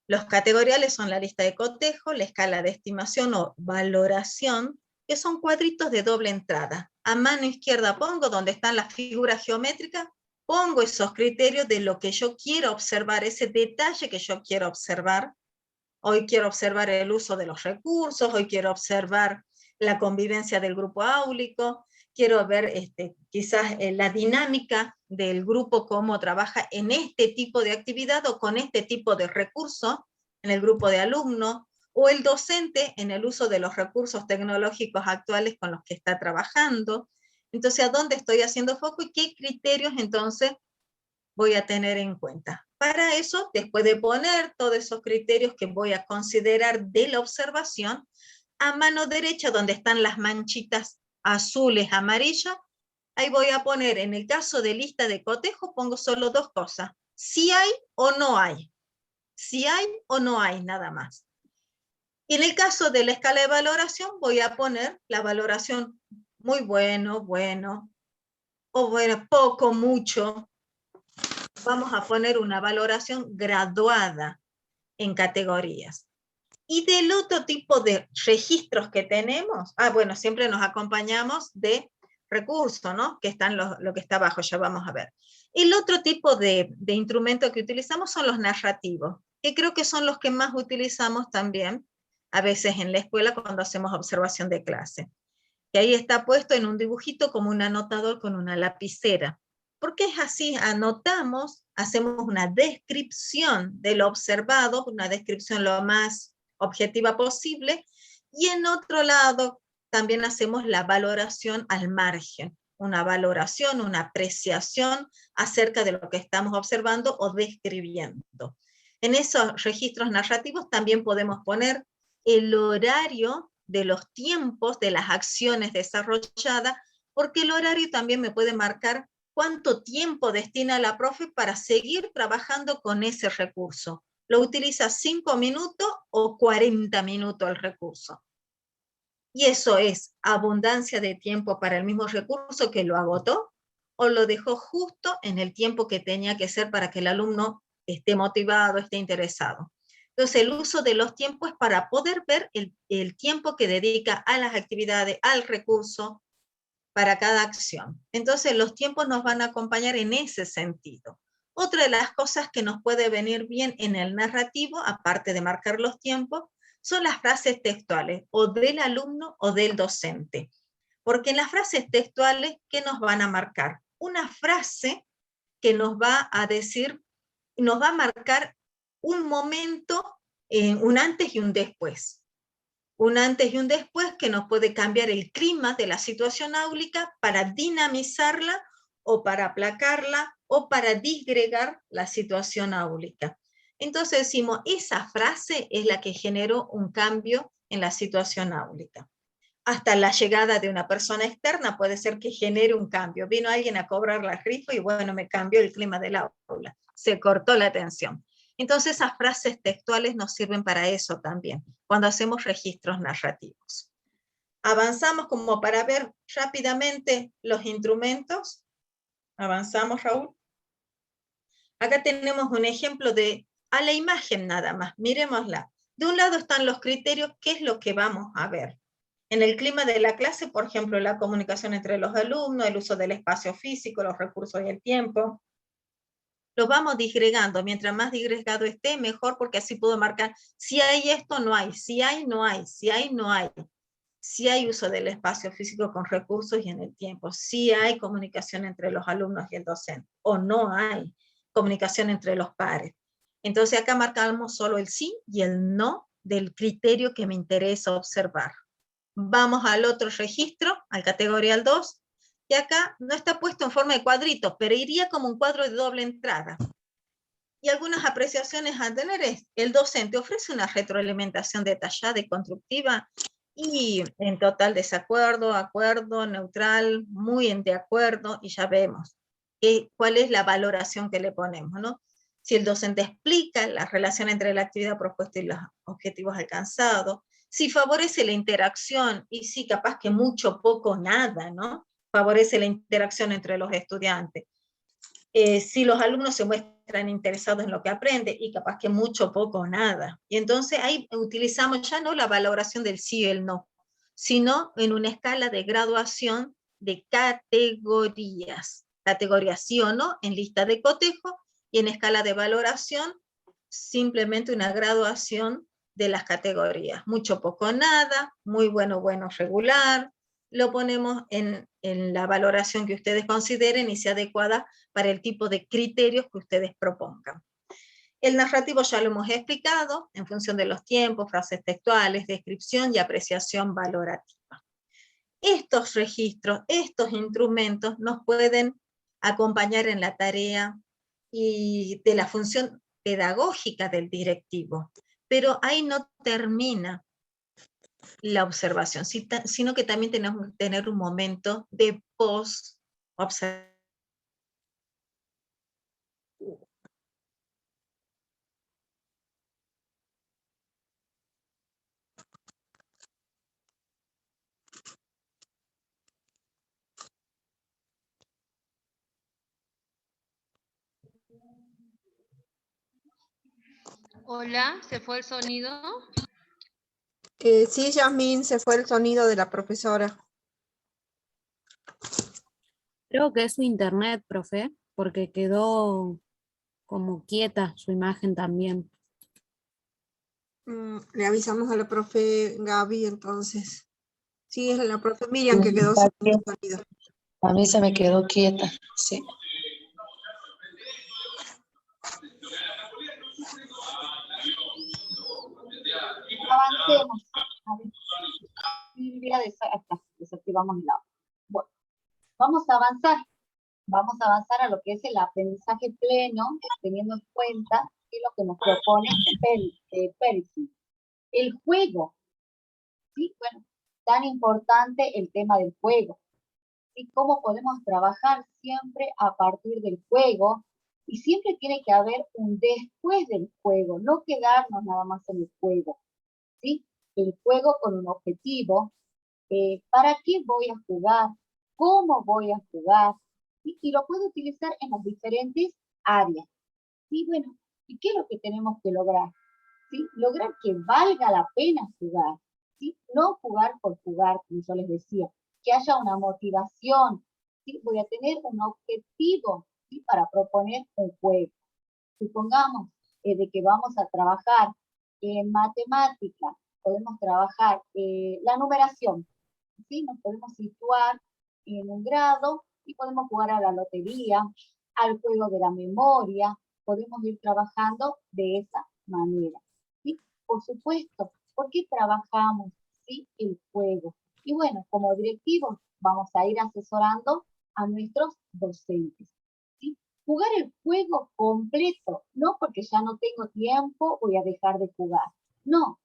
Los categoriales son la lista de cotejo, la escala de estimación o valoración que son cuadritos de doble entrada. A mano izquierda pongo donde están las figuras geométricas, pongo esos criterios de lo que yo quiero observar, ese detalle que yo quiero observar. Hoy quiero observar el uso de los recursos, hoy quiero observar la convivencia del grupo áulico, quiero ver quizás la dinámica del grupo, cómo trabaja en este tipo de actividad o con este tipo de recursos en el grupo de alumnos, o el docente en el uso de los recursos tecnológicos actuales con los que está trabajando. Entonces, ¿a dónde estoy haciendo foco y qué criterios entonces voy a tener en cuenta? Para eso, después de poner todos esos criterios que voy a considerar de la observación, a mano derecha, donde están las manchitas azules, amarillas, ahí voy a poner, en el caso de lista de cotejo, pongo solo dos cosas: si hay o no hay. Si hay o no hay, nada más. Y en el caso de la escala de valoración, voy a poner la valoración muy bueno, bueno, o bueno, poco, mucho. Vamos a poner una valoración graduada en categorías. Y del otro tipo de registros que tenemos, bueno, siempre nos acompañamos de recursos, ¿no? Que están lo que está abajo, ya vamos a ver. El otro tipo de instrumento que utilizamos son los narrativos, que creo que son los que más utilizamos también, a veces en la escuela cuando hacemos observación de clase. Que ahí está puesto en un dibujito como un anotador con una lapicera. Porque es así, anotamos, hacemos una descripción de lo observado, una descripción lo más objetiva posible, y en otro lado también hacemos la valoración al margen, una valoración, una apreciación acerca de lo que estamos observando o describiendo. En esos registros narrativos también podemos poner el horario de los tiempos de las acciones desarrolladas, porque el horario también me puede marcar cuánto tiempo destina la profe para seguir trabajando con ese recurso. ¿Lo utiliza 5 minutos o 40 minutos el recurso? Y eso es abundancia de tiempo para el mismo recurso que lo agotó, o lo dejó justo en el tiempo que tenía que ser para que el alumno esté motivado, esté interesado. Entonces, el uso de los tiempos es para poder ver el tiempo que dedica a las actividades, al recurso, para cada acción. Entonces, los tiempos nos van a acompañar en ese sentido. Otra de las cosas que nos puede venir bien en el narrativo, aparte de marcar los tiempos, son las frases textuales, o del alumno o del docente. Porque en las frases textuales, ¿qué nos van a marcar? Una frase que nos va a decir, nos va a marcar un momento, un antes y un después. Un antes y un después que nos puede cambiar el clima de la situación áulica para dinamizarla o para aplacarla o para disgregar la situación áulica. Entonces decimos, esa frase es la que generó un cambio en la situación áulica. Hasta la llegada de una persona externa puede ser que genere un cambio. Vino alguien a cobrar la rifa y bueno, me cambió el clima del aula. Se cortó la tensión. Entonces esas frases textuales nos sirven para eso también, cuando hacemos registros narrativos. Avanzamos como para ver rápidamente los instrumentos. Avanzamos, Raúl. Acá tenemos un ejemplo a la imagen nada más, miremosla. De un lado están los criterios, ¿qué es lo que vamos a ver? En el clima de la clase, por ejemplo, la comunicación entre los alumnos, el uso del espacio físico, los recursos y el tiempo. Los vamos disgregando, mientras más disgregado esté, mejor, porque así puedo marcar si hay esto, no hay, si hay, no hay, si hay, no hay. Si hay uso del espacio físico con recursos y en el tiempo, si hay comunicación entre los alumnos y el docente, o no hay comunicación entre los pares. Entonces acá marcamos solo el sí y el no del criterio que me interesa observar. Vamos al otro registro, al categorial 2, y acá no está puesto en forma de cuadrito, pero iría como un cuadro de doble entrada. Y algunas apreciaciones a tener es, el docente ofrece una retroalimentación detallada y constructiva, y en total desacuerdo, acuerdo, neutral, muy en de acuerdo, y ya vemos cuál es la valoración que le ponemos, ¿no? Si el docente explica la relación entre la actividad propuesta y los objetivos alcanzados, si favorece la interacción, y sí, capaz que mucho, poco, nada, ¿no? Favorece la interacción entre los estudiantes. Si los alumnos se muestran interesados en lo que aprenden, y capaz que mucho, poco, nada. Y entonces ahí utilizamos ya no la valoración del sí y el no, sino en una escala de graduación de categorías. Categoría sí o no en lista de cotejo, y en escala de valoración simplemente una graduación de las categorías. Mucho, poco, nada, muy bueno, bueno, regular. Lo ponemos en la valoración que ustedes consideren y sea adecuada para el tipo de criterios que ustedes propongan. El narrativo ya lo hemos explicado, en función de los tiempos, frases textuales, descripción y apreciación valorativa. Estos registros, estos instrumentos nos pueden acompañar en la tarea y de la función pedagógica del directivo, pero ahí no termina la observación, sino que también tenemos que tener un momento de post-observación. Hola, ¿se fue el sonido? Sí, Yasmín, se fue el sonido de la profesora. Creo que es su internet, profe, porque quedó como quieta su imagen también. Le avisamos a la profe Gaby entonces. Sí, es la profe Miriam que quedó sin sonido. A mí se me quedó quieta, sí. Avancemos. A ver. Silvia, desactivamos el audio. Bueno, vamos a avanzar. Vamos a avanzar a lo que es el aprendizaje pleno, teniendo en cuenta que lo que nos propone Perkin. El juego. ¿Sí? Bueno, tan importante el tema del juego. ¿Sí? Cómo podemos trabajar siempre a partir del juego, y siempre tiene que haber un después del juego, no quedarnos nada más en el juego. ¿Sí? El juego con un objetivo, ¿para qué voy a jugar? ¿Cómo voy a jugar? ¿Sí? Y lo puedo utilizar en las diferentes áreas. ¿Sí? Bueno, ¿y qué es lo que tenemos que lograr? ¿Sí? Lograr que valga la pena jugar. ¿Sí? No jugar por jugar, como yo les decía, que haya una motivación. ¿Sí? Voy a tener un objetivo, ¿sí? Para proponer un juego. Supongamos de que vamos a trabajar en matemática, podemos trabajar la numeración, ¿sí? Nos podemos situar en un grado y podemos jugar a la lotería, al juego de la memoria, podemos ir trabajando de esa manera. ¿Sí? Por supuesto, ¿por qué trabajamos, ¿sí? El juego? Y bueno, como directivos vamos a ir asesorando a nuestros docentes. ¿Sí? Jugar el juego completo, no porque ya no tengo tiempo voy a dejar de jugar. No,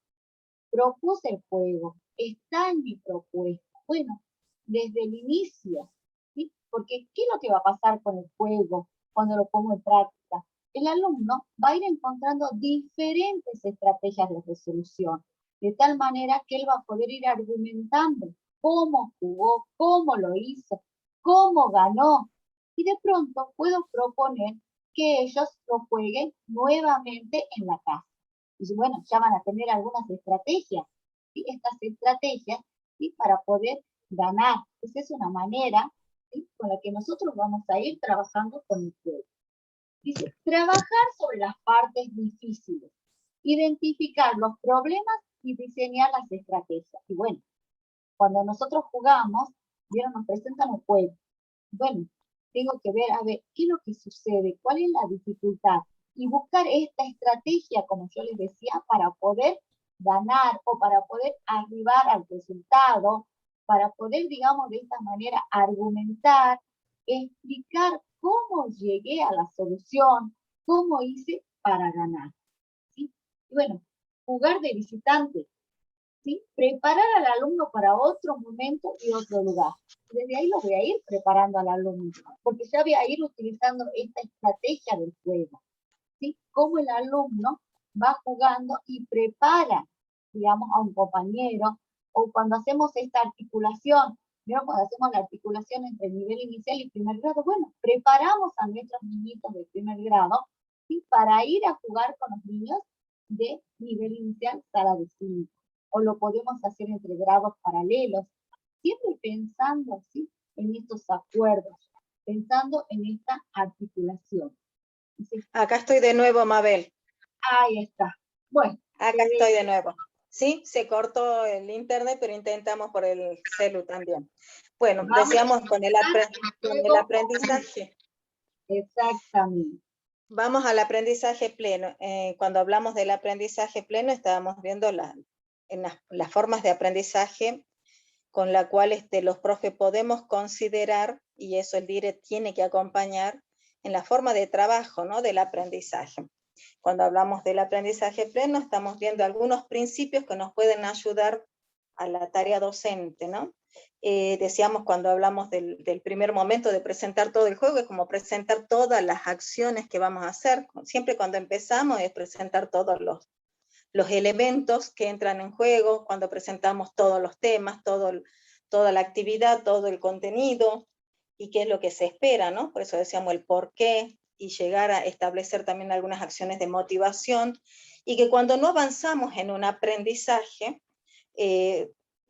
propuse el juego, está en mi propuesta. Bueno, desde el inicio, ¿sí? Porque ¿qué es lo que va a pasar con el juego cuando lo pongo en práctica? El alumno va a ir encontrando diferentes estrategias de resolución, de tal manera que él va a poder ir argumentando cómo jugó, cómo lo hizo, cómo ganó. Y de pronto puedo proponer que ellos lo jueguen nuevamente en la casa. Y bueno, ya van a tener algunas estrategias, ¿sí? Estas estrategias, ¿sí? Para poder ganar. Esa es una manera, ¿sí? Con la que nosotros vamos a ir trabajando con el juego. Dice, trabajar sobre las partes difíciles, identificar los problemas y diseñar las estrategias. Y bueno, cuando nosotros jugamos, vieron, nos presentan un juego. Bueno, tengo que ver, a ver, ¿qué es lo que sucede? ¿Cuál es la dificultad? Y buscar esta estrategia, como yo les decía, para poder ganar o para poder arribar al resultado, para poder, digamos, de esta manera argumentar, explicar cómo llegué a la solución, cómo hice para ganar. ¿Sí? Y bueno, jugar de visitante, ¿sí? Preparar al alumno para otro momento y otro lugar. Desde ahí lo voy a ir preparando al alumno, porque ya voy a ir utilizando esta estrategia del juego. ¿Sí? Cómo el alumno va jugando y prepara, digamos, a un compañero, o cuando hacemos esta articulación, ¿no? Cuando hacemos la articulación entre el nivel inicial y primer grado, bueno, preparamos a nuestros niñitos de primer grado, ¿sí? Para ir a jugar con los niños de nivel inicial, sala de 5. o lo podemos hacer entre grados paralelos, siempre pensando, ¿sí?, en estos acuerdos, pensando en esta articulación. ¿Sí? Acá estoy de nuevo, Mabel. Ahí está. Bueno. Acá estoy de nuevo. Sí, se cortó el internet, pero intentamos por el celu también. Bueno, decíamos con el aprendizaje. Exactamente. Vamos al aprendizaje pleno. Cuando hablamos del aprendizaje pleno, estábamos viendo las formas de aprendizaje con la cual los profes podemos considerar, y eso el DIRE tiene que acompañar, en la forma de trabajo, ¿no?, del aprendizaje. Cuando hablamos del aprendizaje pleno, estamos viendo algunos principios que nos pueden ayudar a la tarea docente, ¿no? Decíamos cuando hablamos del primer momento de presentar todo el juego, es como presentar todas las acciones que vamos a hacer. Siempre cuando empezamos es presentar todos los elementos que entran en juego, cuando presentamos todos los temas, toda la actividad, todo el contenido, y qué es lo que se espera, ¿no? Por eso decíamos el por qué, y llegar a establecer también algunas acciones de motivación, y que cuando no avanzamos en un aprendizaje,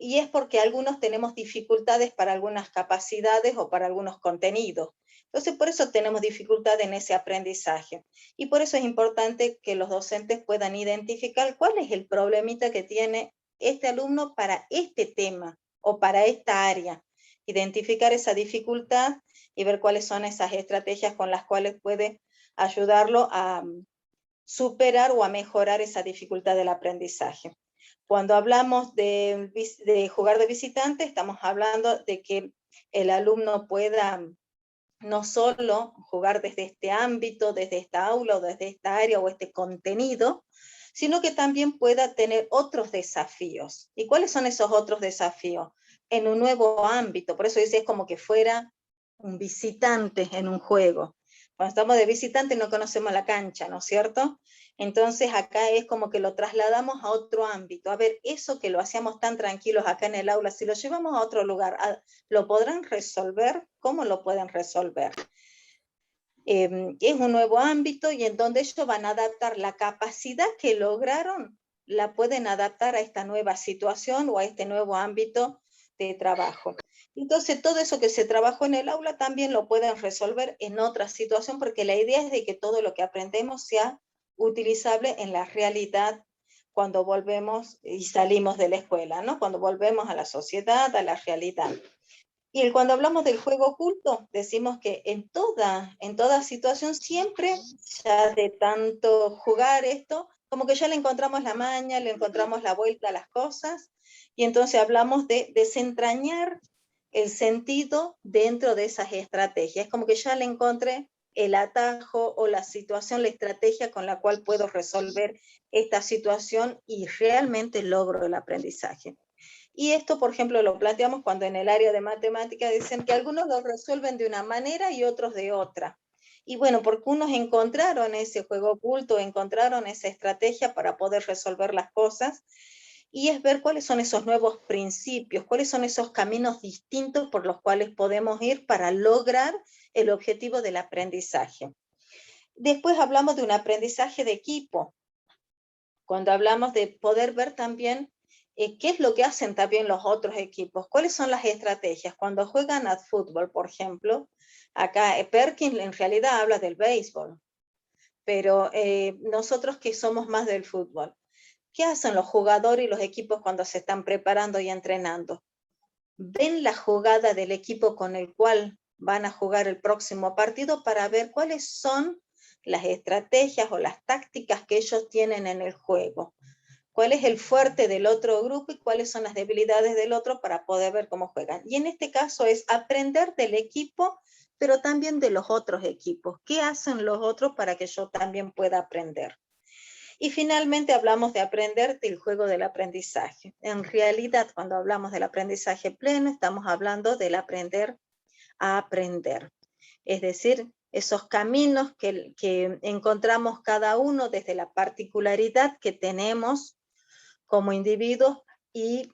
y es porque algunos tenemos dificultades para algunas capacidades o para algunos contenidos. Entonces, por eso tenemos dificultad en ese aprendizaje. Y por eso es importante que los docentes puedan identificar cuál es el problemita que tiene este alumno para este tema o para esta área. Identificar esa dificultad y ver cuáles son esas estrategias con las cuales puede ayudarlo a superar o a mejorar esa dificultad del aprendizaje. Cuando hablamos de jugar de visitante, estamos hablando de que el alumno pueda no solo jugar desde este ámbito, desde esta aula o desde esta área o este contenido, sino que también pueda tener otros desafíos. ¿Y cuáles son esos otros desafíos? En un nuevo ámbito, por eso dice, es como que fuera un visitante en un juego. Cuando estamos de visitante no conocemos la cancha, ¿no es cierto? Entonces acá es como que lo trasladamos a otro ámbito. A ver, eso que lo hacíamos tan tranquilos acá en el aula, si lo llevamos a otro lugar, ¿lo podrán resolver? ¿Cómo lo pueden resolver? Es un nuevo ámbito y en donde ellos van a adaptar la capacidad que lograron, la pueden adaptar a esta nueva situación o a este nuevo ámbito de trabajo. Entonces todo eso que se trabajó en el aula también lo pueden resolver en otra situación, porque la idea es de que todo lo que aprendemos sea utilizable en la realidad cuando volvemos y salimos de la escuela, ¿no? Cuando volvemos a la sociedad, a la realidad. Y cuando hablamos del juego oculto, decimos que en toda situación siempre, ya de tanto jugar esto, como que ya le encontramos la maña, le encontramos la vuelta a las cosas, y entonces hablamos de desentrañar el sentido dentro de esas estrategias. Es como que ya le encontré el atajo o la situación, la estrategia con la cual puedo resolver esta situación y realmente logro el aprendizaje. Y esto, por ejemplo, lo planteamos cuando en el área de matemáticas dicen que algunos lo resuelven de una manera y otros de otra. Y bueno, porque unos encontraron ese juego oculto, encontraron esa estrategia para poder resolver las cosas, y es ver cuáles son esos nuevos principios, cuáles son esos caminos distintos por los cuales podemos ir para lograr el objetivo del aprendizaje. Después hablamos de un aprendizaje de equipo, cuando hablamos de poder ver también qué es lo que hacen también los otros equipos, cuáles son las estrategias. Cuando juegan al fútbol, por ejemplo, acá Perkins en realidad habla del béisbol, pero nosotros que somos más del fútbol, ¿qué hacen los jugadores y los equipos cuando se están preparando y entrenando? Ven la jugada del equipo con el cual van a jugar el próximo partido para ver cuáles son las estrategias o las tácticas que ellos tienen en el juego. Cuál es el fuerte del otro grupo y cuáles son las debilidades del otro para poder ver cómo juegan. Y en este caso es aprender del equipo, pero también de los otros equipos. ¿Qué hacen los otros para que yo también pueda aprender? Y finalmente hablamos de aprender del juego del aprendizaje. En realidad, cuando hablamos del aprendizaje pleno, estamos hablando del aprender a aprender. Es decir, esos caminos que encontramos cada uno desde la particularidad que tenemos como individuos y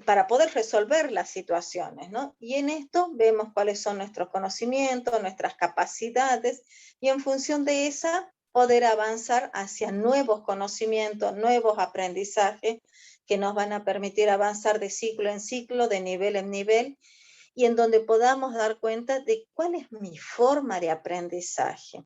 para poder resolver las situaciones, ¿no? Y en esto vemos cuáles son nuestros conocimientos, nuestras capacidades, y en función de esa poder avanzar hacia nuevos conocimientos, nuevos aprendizajes que nos van a permitir avanzar de ciclo en ciclo, de nivel en nivel, y en donde podamos dar cuenta de cuál es mi forma de aprendizaje.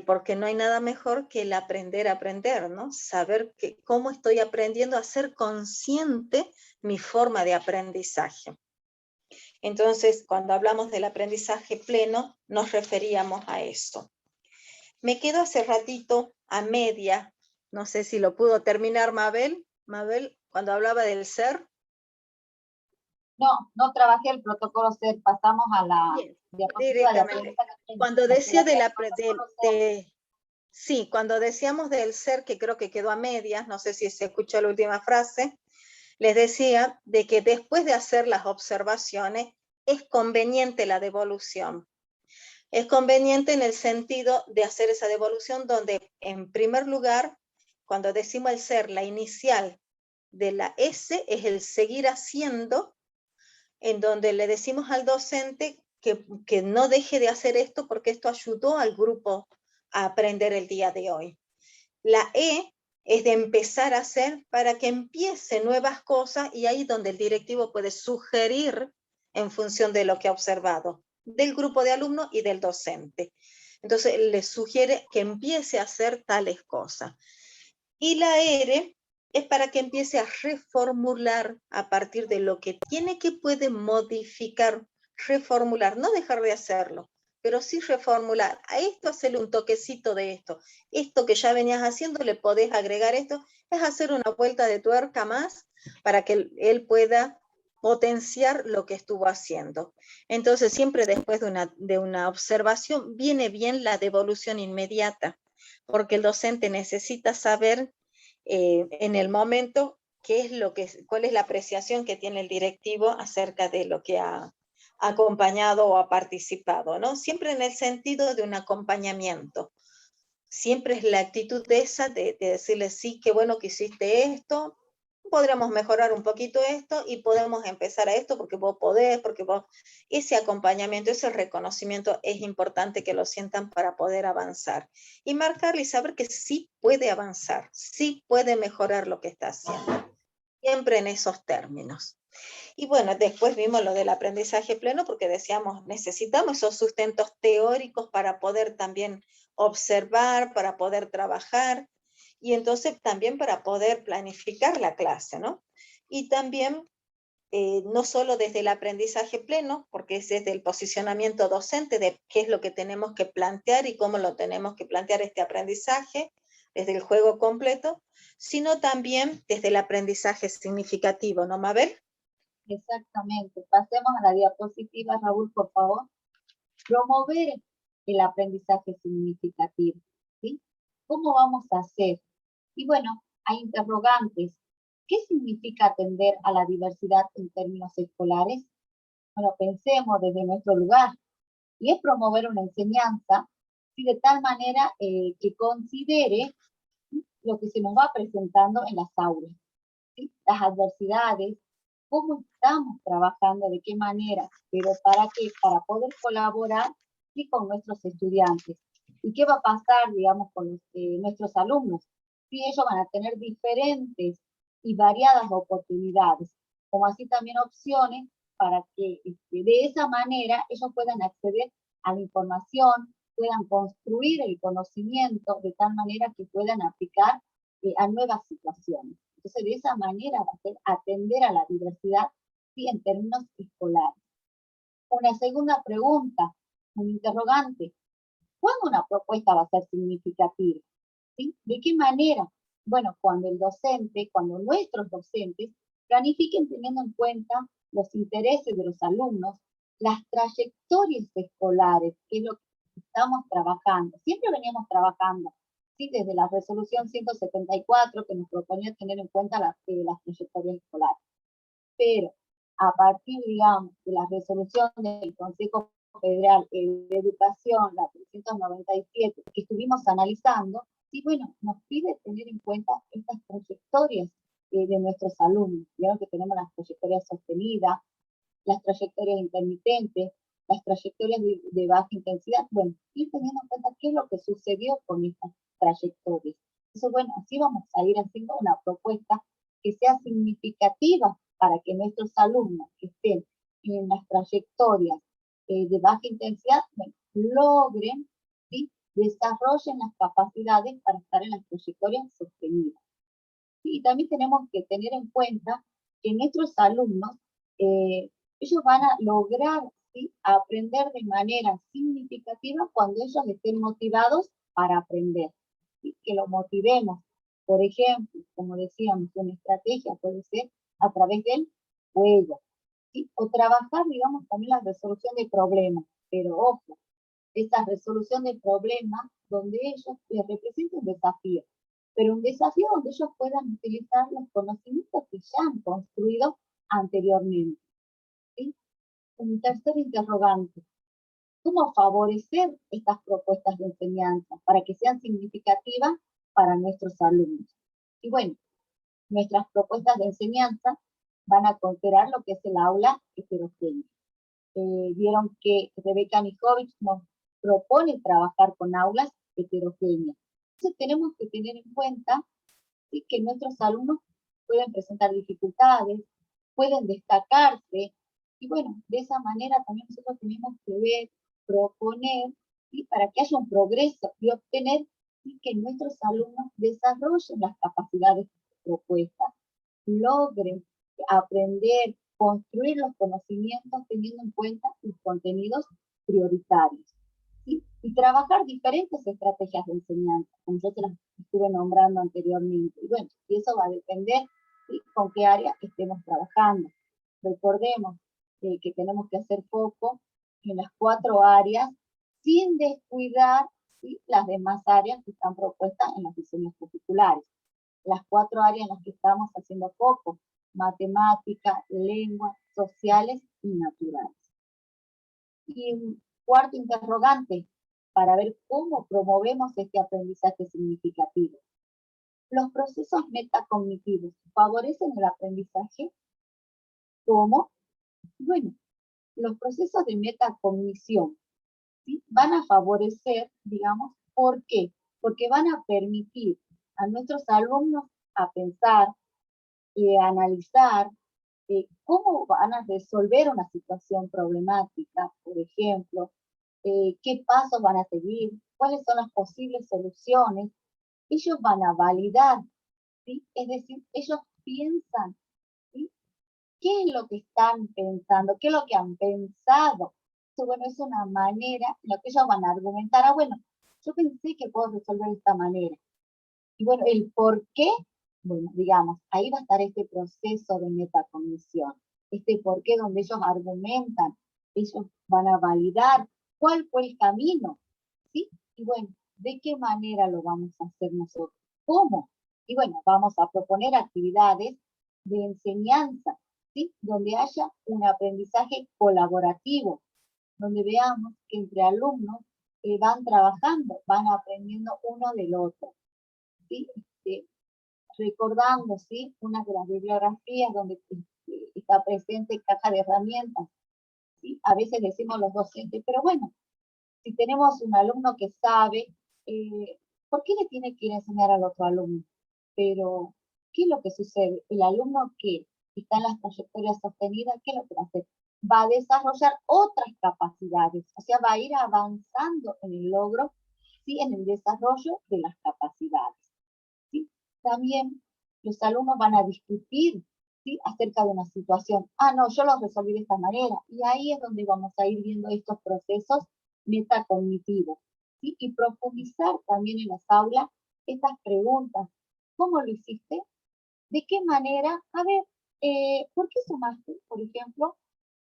Porque no hay nada mejor que el aprender a aprender, ¿no? Saber cómo estoy aprendiendo a ser consciente mi forma de aprendizaje. Entonces, cuando hablamos del aprendizaje pleno, nos referíamos a eso. Me quedo hace ratito a media, no sé si lo pudo terminar Mabel. Mabel, cuando hablaba del ser. No trabajé el protocolo SER, pasamos a la diapositiva directamente. Cuando decía sí, cuando decíamos del ser, que creo que quedó a medias, no sé si se escuchó la última frase, les decía de que después de hacer las observaciones, es conveniente la devolución. Es conveniente en el sentido de hacer esa devolución donde, en primer lugar, cuando decimos el ser, la inicial de la S es el seguir haciendo, en donde le decimos al docente que no deje de hacer esto porque esto ayudó al grupo a aprender el día de hoy. La E es de empezar a hacer para que empiece nuevas cosas, y ahí donde el directivo puede sugerir en función de lo que ha observado, del grupo de alumnos y del docente. Entonces le sugiere que empiece a hacer tales cosas. Y la R es para que empiece a reformular a partir de lo que tiene, que puede modificar, reformular, no dejar de hacerlo, pero sí reformular. A esto hacerle un toquecito de esto. Esto que ya venías haciendo, le podés agregar esto. Es hacer una vuelta de tuerca más para que él pueda potenciar lo que estuvo haciendo. Entonces, siempre después de una observación, viene bien la devolución inmediata, porque el docente necesita saber en el momento cuál es la apreciación que tiene el directivo acerca de lo que ha acompañado o ha participado, ¿no? Siempre en el sentido de un acompañamiento. Siempre es la actitud esa de decirle, sí, qué bueno que hiciste esto, podríamos mejorar un poquito esto y podemos empezar a esto porque vos podés, porque vos... Ese acompañamiento, ese reconocimiento es importante que lo sientan para poder avanzar. Y marcarle y saber que sí puede avanzar, sí puede mejorar lo que está haciendo. Siempre en esos términos. Y bueno, después vimos lo del aprendizaje pleno porque decíamos, necesitamos esos sustentos teóricos para poder también observar, para poder trabajar, y entonces también para poder planificar la clase, ¿no? Y también, no solo desde el aprendizaje pleno, porque es desde el posicionamiento docente de qué es lo que tenemos que plantear y cómo lo tenemos que plantear este aprendizaje, desde el juego completo, sino también desde el aprendizaje significativo, ¿no, Mabel? Exactamente. Pasemos a la diapositiva, Raúl, por favor. Promover el aprendizaje significativo, ¿sí? ¿Cómo vamos a hacer? Y bueno, hay interrogantes. ¿Qué significa atender a la diversidad en términos escolares? Bueno, pensemos desde nuestro lugar. Y es promover una enseñanza, ¿sí? De tal manera que considere lo que se nos va presentando en las aulas, ¿sí? Las adversidades, cómo estamos trabajando, de qué manera, pero ¿para qué? Para poder colaborar, ¿sí? Con nuestros estudiantes. ¿Y qué va a pasar, digamos, con nuestros alumnos? Sí, ellos van a tener diferentes y variadas oportunidades, como así también opciones para que de esa manera ellos puedan acceder a la información, puedan construir el conocimiento de tal manera que puedan aplicar a nuevas situaciones. Entonces, de esa manera va a ser atender a la diversidad, ¿sí? En términos escolares. Una segunda pregunta, un interrogante. ¿Cuándo una propuesta va a ser significativa? ¿Sí? ¿De qué manera? Bueno, cuando nuestros docentes planifiquen teniendo en cuenta los intereses de los alumnos, las trayectorias escolares, que es lo que estamos trabajando. Siempre veníamos trabajando, ¿sí? Desde la resolución 174, que nos proponía tener en cuenta las trayectorias escolares. Pero a partir, digamos, de la resolución del Consejo Federal de Educación, la 397, que estuvimos analizando, y bueno, nos pide tener en cuenta estas trayectorias de nuestros alumnos. Vieron que tenemos las trayectorias sostenidas, las trayectorias intermitentes, las trayectorias de baja intensidad. Bueno, ir teniendo en cuenta qué es lo que sucedió con estas trayectorias. Entonces, bueno, así vamos a ir haciendo una propuesta que sea significativa para que nuestros alumnos que estén en las trayectorias de baja intensidad, bueno, logren, ¿sí?, desarrollen las capacidades para estar en las trayectorias sostenidas. Y también tenemos que tener en cuenta que nuestros alumnos, ellos van a lograr, ¿sí?, aprender de manera significativa cuando ellos estén motivados para aprender, ¿sí?, que lo motivemos. Por ejemplo, como decíamos, una estrategia puede ser a través del juego, ¿sí?, o trabajar, digamos, también la resolución de problemas, pero ojo, esa resolución de problemas donde ellos les representen un desafío, pero un desafío donde ellos puedan utilizar los conocimientos que ya han construido anteriormente, ¿sí? Un tercer interrogante: ¿cómo favorecer estas propuestas de enseñanza para que sean significativas para nuestros alumnos? Y bueno, nuestras propuestas de enseñanza van a considerar lo que es el aula heterogénea. Vieron que Rebeca Nijovic nos propone trabajar con aulas heterogéneas. Entonces tenemos que tener en cuenta, ¿sí?, que nuestros alumnos pueden presentar dificultades, pueden destacarse, y bueno, de esa manera también nosotros tenemos que ver, proponer, ¿sí?, para que haya un progreso y obtener, ¿sí?, que nuestros alumnos desarrollen las capacidades propuestas, logren aprender, construir los conocimientos teniendo en cuenta los contenidos prioritarios, ¿sí? Y trabajar diferentes estrategias de enseñanza, como yo te las estuve nombrando anteriormente. Y bueno, y eso va a depender, ¿sí?, con qué área estemos trabajando. Recordemos que tenemos que hacer foco en las 4 áreas sin descuidar, ¿sí?, las demás áreas que están propuestas en los diseños curriculares. Las 4 áreas en las que estamos haciendo foco: matemática, lengua, sociales y naturales. Y un cuarto interrogante para ver cómo promovemos este aprendizaje significativo: ¿los procesos metacognitivos favorecen el aprendizaje? ¿Cómo? Bueno, los procesos de metacognición, ¿sí?, van a favorecer, digamos, ¿por qué? Porque van a permitir a nuestros alumnos a pensar y a analizar cómo van a resolver una situación problemática, por ejemplo, qué pasos van a seguir, cuáles son las posibles soluciones. Ellos van a validar, ¿sí?, es decir, ellos piensan, ¿sí?, qué es lo que están pensando, qué es lo que han pensado. Entonces, bueno, es una manera en la que ellos van a argumentar: bueno, yo pensé que puedo resolver de esta manera. Y bueno, el por qué, bueno, digamos, ahí va a estar este proceso de metacognición, este por qué donde ellos argumentan, ellos van a validar cuál fue el camino, ¿sí? Y bueno, ¿de qué manera lo vamos a hacer nosotros? ¿Cómo? Y bueno, vamos a proponer actividades de enseñanza, ¿sí?, donde haya un aprendizaje colaborativo, donde veamos que entre alumnos van trabajando, van aprendiendo uno del otro, ¿sí? Recordando, ¿sí?, una de las bibliografías donde está presente caja de herramientas, ¿sí? A veces decimos los docentes, pero bueno, si tenemos un alumno que sabe, ¿por qué le tiene que ir a enseñar al otro alumno? Pero, ¿qué es lo que sucede? El alumno que está en las trayectorias sostenidas, ¿qué es lo que va a hacer? Va a desarrollar otras capacidades, o sea, va a ir avanzando en el logro, ¿sí?, en el desarrollo de las capacidades, ¿sí? También los alumnos van a discutir, ¿sí?, acerca de una situación. No, yo lo resolví de esta manera. Y ahí es donde vamos a ir viendo estos procesos metacognitivos, ¿sí? Y profundizar también en las aulas estas preguntas: ¿cómo lo hiciste? ¿De qué manera? A ver, ¿por qué sumaste, por ejemplo?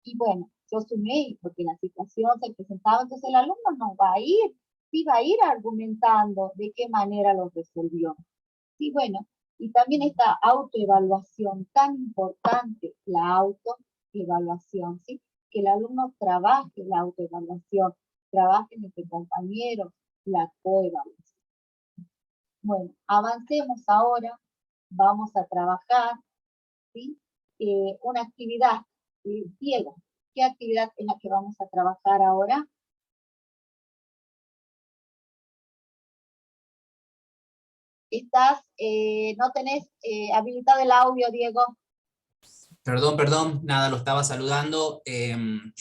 Y bueno, yo sumé porque la situación se presentaba, entonces el alumno no va a ir, sí va a ir argumentando de qué manera lo resolvió. Y bueno, y también esta autoevaluación tan importante, la autoevaluación, ¿sí? Que el alumno trabaje la autoevaluación, trabaje entre compañeros la coevaluación. Bueno, avancemos ahora, vamos a trabajar, ¿sí?, una actividad. Diego, ¿qué actividad es la que vamos a trabajar ahora? estás, no tenés habilitado el audio, Diego. Perdón, nada, lo estaba saludando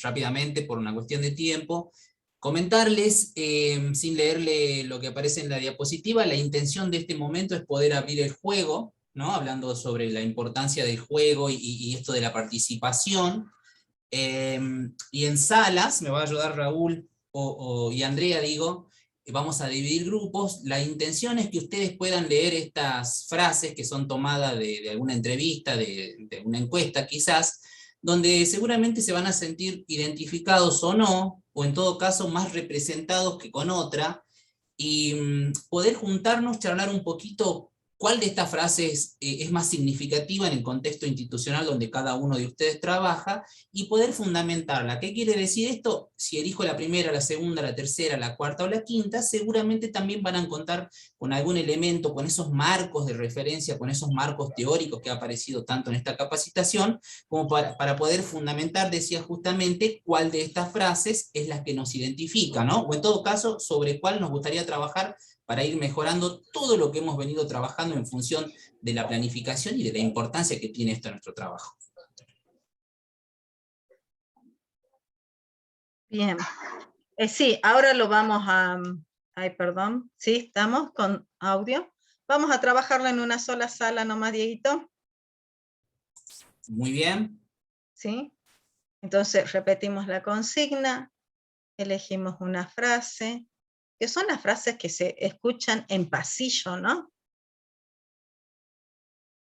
rápidamente por una cuestión de tiempo. Comentarles, sin leerle lo que aparece en la diapositiva, la intención de este momento es poder abrir el juego, ¿no? Hablando sobre la importancia del juego y esto de la participación. Y en salas, me va a ayudar Raúl y Andrea, digo, vamos a dividir grupos. La intención es que ustedes puedan leer estas frases que son tomadas de alguna entrevista, de una encuesta quizás, donde seguramente se van a sentir identificados o no, o en todo caso más representados que con otra, y poder juntarnos, charlar un poquito cuál de estas frases es más significativa en el contexto institucional donde cada uno de ustedes trabaja, y poder fundamentarla. ¿Qué quiere decir esto? Si elijo la primera, la segunda, la tercera, la cuarta o la quinta, seguramente también van a contar con algún elemento, con esos marcos de referencia, con esos marcos teóricos que ha aparecido tanto en esta capacitación, como para poder fundamentar, decía justamente, cuál de estas frases es la que nos identifica, ¿no? O en todo caso, sobre cuál nos gustaría trabajar para ir mejorando todo lo que hemos venido trabajando en función de la planificación y de la importancia que tiene esto en nuestro trabajo. Bien. Sí, ahora lo vamos a... Ay, perdón. Sí, estamos con audio. Vamos a trabajarlo en una sola sala nomás, Dieguito. Muy bien. ¿Sí? Entonces repetimos la consigna, elegimos una frase, que son las frases que se escuchan en pasillo, ¿no?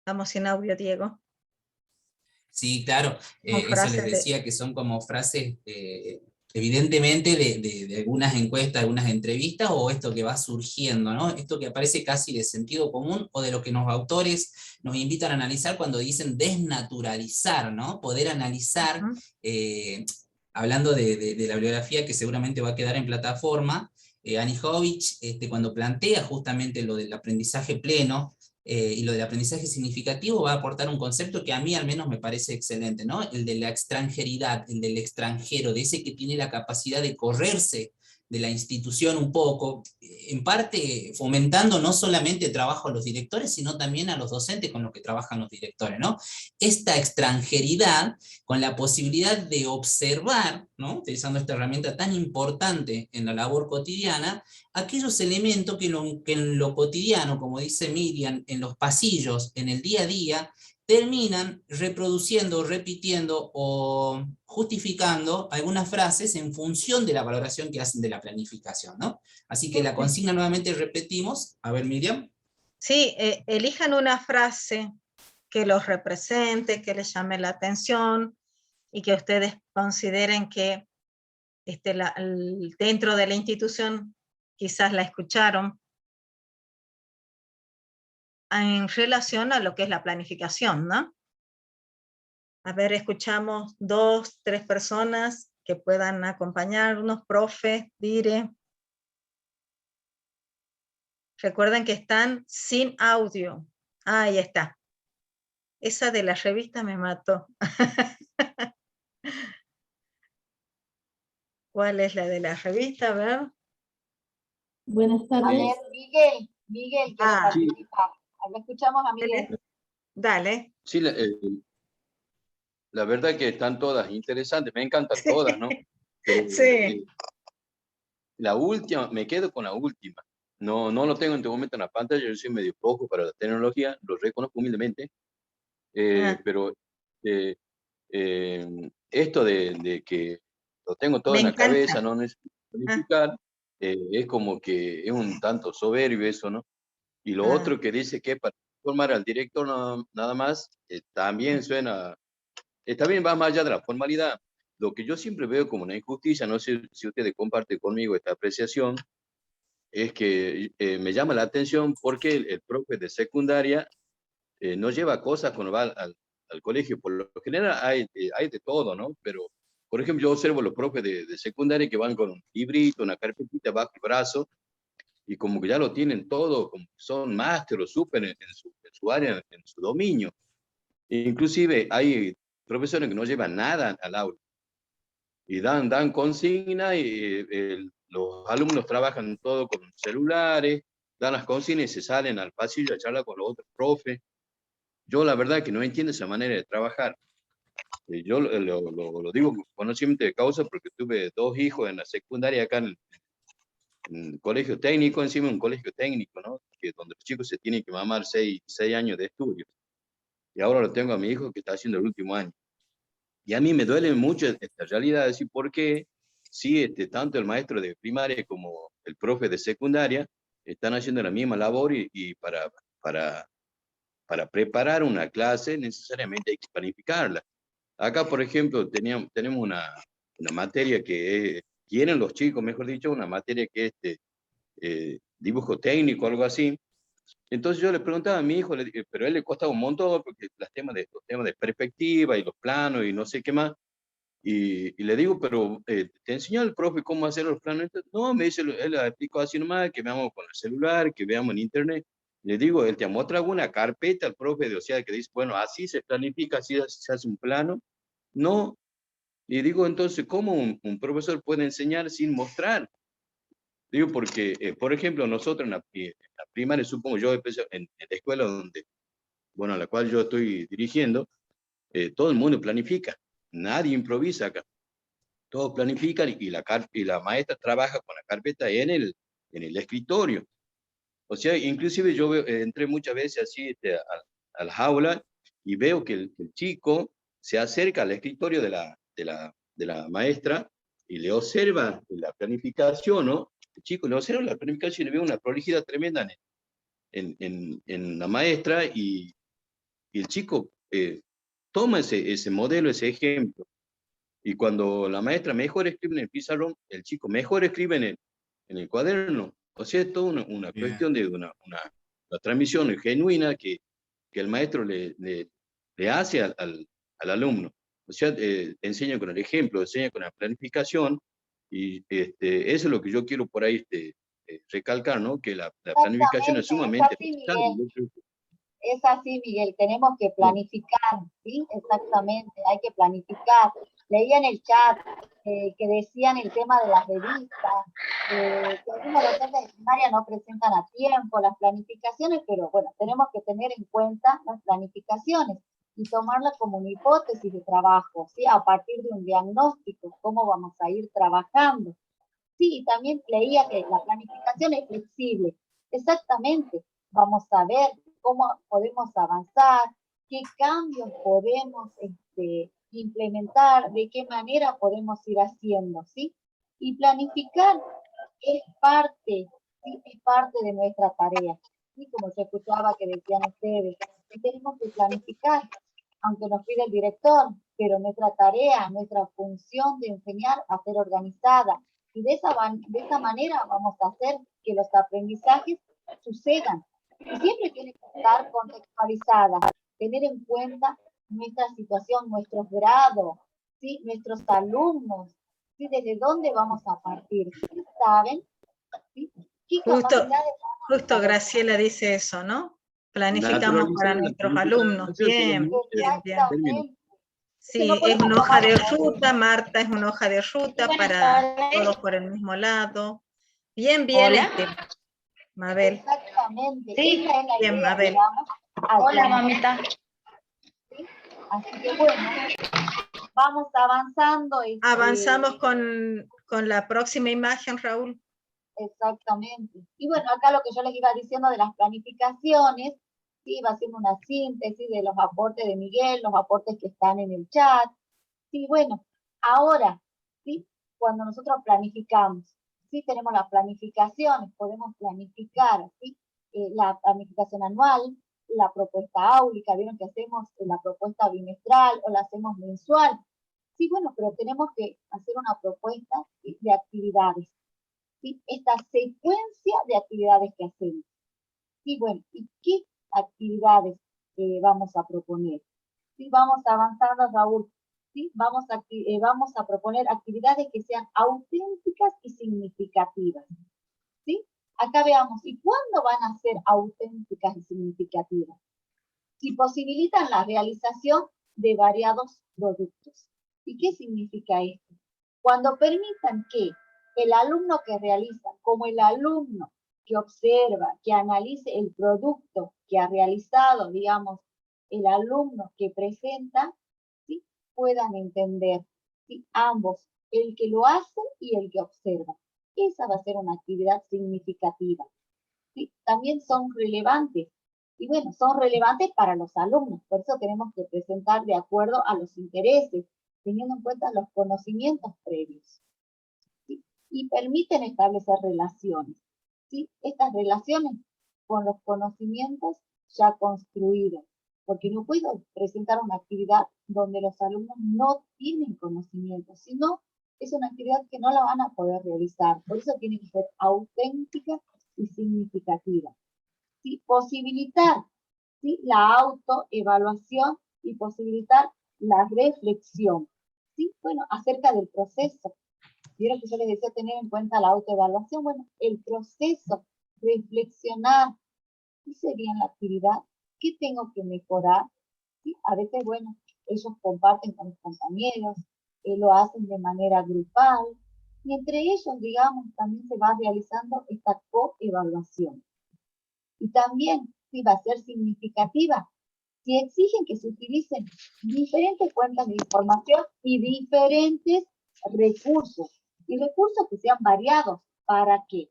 Estamos sin audio, Diego. Sí, claro, eso les decía que son como frases, evidentemente, de algunas encuestas, algunas entrevistas, o esto que va surgiendo, ¿no? Esto que aparece casi de sentido común, o de lo que los autores nos invitan a analizar cuando dicen desnaturalizar, ¿no? Poder analizar, hablando de la bibliografía que seguramente va a quedar en plataforma, Anijovic, cuando plantea justamente lo del aprendizaje pleno, y lo del aprendizaje significativo, va a aportar un concepto que a mí al menos me parece excelente, ¿no? El de la extranjeridad, el del extranjero, de ese que tiene la capacidad de correrse de la institución un poco, en parte fomentando no solamente el trabajo a los directores, sino también a los docentes con los que trabajan los directores, ¿no? Esta extranjeridad, con la posibilidad de observar, ¿no? Utilizando esta herramienta tan importante en la labor cotidiana, aquellos elementos que en lo cotidiano, como dice Miriam, en los pasillos, en el día a día, terminan reproduciendo, repitiendo o justificando algunas frases en función de la valoración que hacen de la planificación, ¿no? Así que la consigna nuevamente repetimos. A ver, Miriam. Sí, elijan una frase que los represente, que les llame la atención y que ustedes consideren que dentro de la institución quizás la escucharon en relación a lo que es la planificación, ¿no? A ver, escuchamos 2, 3 personas que puedan acompañarnos, profe, dire. Recuerden que están sin audio. Ah, ahí está. Esa de la revista me mató. ¿Cuál es la de la revista? A ver. Buenas tardes. A ver, Miguel, que participa. Sí. Escuchamos a Miguel. Dale. Sí, la verdad que están todas interesantes, me encantan todas, ¿no? Pero, sí. La última, me quedo con la última. No lo tengo en este momento en la pantalla, yo soy medio poco para la tecnología, lo reconozco humildemente, pero esto de que lo tengo todo en la cabeza, no necesito planificar, es como que es un tanto soberbio eso, ¿no? Y lo otro que dice que para formar al director nada más, también suena, también va más allá de la formalidad. Lo que yo siempre veo como una injusticia, no sé si ustedes comparten conmigo esta apreciación, es que me llama la atención porque el profe de secundaria no lleva cosas cuando va al colegio. Por lo general hay de todo, ¿no? Pero, por ejemplo, yo observo los profes de secundaria que van con un librito, una carpetita bajo el brazo, y como que ya lo tienen todo, como son máster o súper en su área, en su dominio. Inclusive hay profesores que no llevan nada al aula y dan consigna y los alumnos trabajan todo con celulares dan las consignas y se salen al pasillo a charlar con los otros profes. Yo la verdad que no entiendo esa manera de trabajar. Yo lo digo con conocimiento de causa porque tuve 2 hijos en la secundaria acá en el colegio técnico, encima un colegio técnico, ¿no? Que donde los chicos se tienen que mamar 6 años de estudio. Y ahora lo tengo a mi hijo que está haciendo el último año. Y a mí me duele mucho esta realidad, decir, ¿por qué si tanto el maestro de primaria como el profe de secundaria están haciendo la misma labor y para preparar una clase necesariamente hay que planificarla? Acá, por ejemplo, tenemos una materia que tienen los chicos, mejor dicho, una materia que es dibujo técnico, algo así. Entonces yo le preguntaba a mi hijo, pero a él le costaba un montón, porque los temas de perspectiva y los planos y no sé qué más. Y le digo, pero ¿te enseñó el profe cómo hacer los planos? No, me dice, él le explicó así nomás, que veamos con el celular, que veamos en internet. Le digo, él te mostró alguna carpeta al profe, o sea, que dice, bueno, así se planifica, así se hace un plano. No. Y digo, entonces, ¿cómo un profesor puede enseñar sin mostrar? Digo, porque, por ejemplo, nosotros en la primaria, supongo yo, en la escuela donde, bueno, a la cual yo estoy dirigiendo, todo el mundo planifica, nadie improvisa acá. Todos planifican y la maestra trabaja con la carpeta en el escritorio. O sea, inclusive yo entré muchas veces así a las aulas y veo que el chico se acerca al escritorio de la maestra y le observa la planificación, ¿no? El chico le observa la planificación y ve una prolijidad tremenda en la maestra y el chico toma ese modelo, ese ejemplo. Y cuando la maestra mejor escribe en el pizarrón, el chico mejor escribe en el cuaderno. O sea, es toda una cuestión de una transmisión genuina que el maestro le hace al alumno. O sea, enseña con el ejemplo, enseña con la planificación, y eso es lo que yo quiero por ahí recalcar, ¿no? Que la planificación es sumamente importante. Es así, Miguel, tenemos que planificar, ¿sí? Exactamente, hay que planificar. Leía en el chat que decían el tema de las revistas, que algunos docentes de primaria no presentan a tiempo las planificaciones, pero bueno, tenemos que tener en cuenta las planificaciones y tomarlas como una hipótesis de trabajo, ¿sí? A partir de un diagnóstico, cómo vamos a ir trabajando. Sí, y también leía que la planificación es flexible, exactamente, vamos a ver cómo podemos avanzar, qué cambios podemos implementar, de qué manera podemos ir haciendo, ¿sí? Y planificar es parte, ¿sí? Es parte de nuestra tarea, ¿sí? Como yo escuchaba que decían ustedes, que tenemos que planificar, aunque nos pide el director, pero nuestra tarea, nuestra función de enseñar a ser organizada, y de esa manera vamos a hacer que los aprendizajes sucedan. Y siempre tiene que estar contextualizada, tener en cuenta nuestra situación, nuestros grados, ¿sí? Nuestros alumnos, ¿sí? Desde dónde vamos a partir, ¿sí? ¿Saben? ¿Sí? Justo Graciela dice eso, ¿no? Planificamos para nuestros alumnos. Bien, bien. Sí, es una hoja de ruta, Marta, es una hoja de ruta para todos por el mismo lado. Bien, Mabel. Exactamente. Sí, bien, Mabel. Hola, mamita. ¿Sí? Así que bueno, vamos avanzando. Avanzamos con la próxima imagen, Raúl. Exactamente. Y bueno, acá lo que yo les iba diciendo de las planificaciones, sí, va haciendo una síntesis de los aportes de Miguel, los aportes que están en el chat. Sí, bueno, ahora, sí, cuando nosotros planificamos, sí, tenemos las planificaciones, podemos planificar, sí, la planificación anual, la propuesta áulica, vieron que hacemos la propuesta bimestral o la hacemos mensual. Sí, bueno, pero tenemos que hacer una propuesta de actividades. ¿Sí? Esta secuencia de actividades que hacemos. Sí, bueno, ¿y qué actividades vamos a proponer? Sí, vamos avanzando, Raúl. Sí, vamos a proponer actividades que sean auténticas y significativas. ¿Sí? Acá veamos, ¿y cuándo van a ser auténticas y significativas? Si posibilitan la realización de variados productos. ¿Y qué significa esto? Cuando permitan que el alumno que realiza, como el alumno que observa, que analice el producto que ha realizado, digamos, el alumno que presenta, ¿sí? Puedan entender, ¿sí? Ambos, el que lo hace y el que observa. Esa va a ser una actividad significativa. ¿Sí? También son relevantes. Y bueno, son relevantes para los alumnos, por eso tenemos que presentar de acuerdo a los intereses, teniendo en cuenta los conocimientos previos. ¿Sí? Y permiten establecer relaciones. ¿Sí? Estas relaciones con los conocimientos ya construidos, porque no puedo presentar una actividad donde los alumnos no tienen conocimientos, sino es una actividad que no la van a poder realizar. Por eso tiene que ser auténtica y significativa. ¿Sí? Posibilitar, ¿sí? La autoevaluación y posibilitar la reflexión. ¿Sí? Bueno, acerca del proceso. Vieron que yo les decía tener en cuenta la autoevaluación. Bueno, el proceso, reflexionar, ¿qué sería la actividad? ¿Qué tengo que mejorar? ¿Sí? A veces, bueno, ellos comparten con los compañeros, lo hacen de manera grupal, y entre ellos, digamos, también se va realizando esta coevaluación. Y también, si va a ser significativa, si exigen que se utilicen diferentes fuentes de información y diferentes recursos, y recursos que sean variados. ¿Para qué?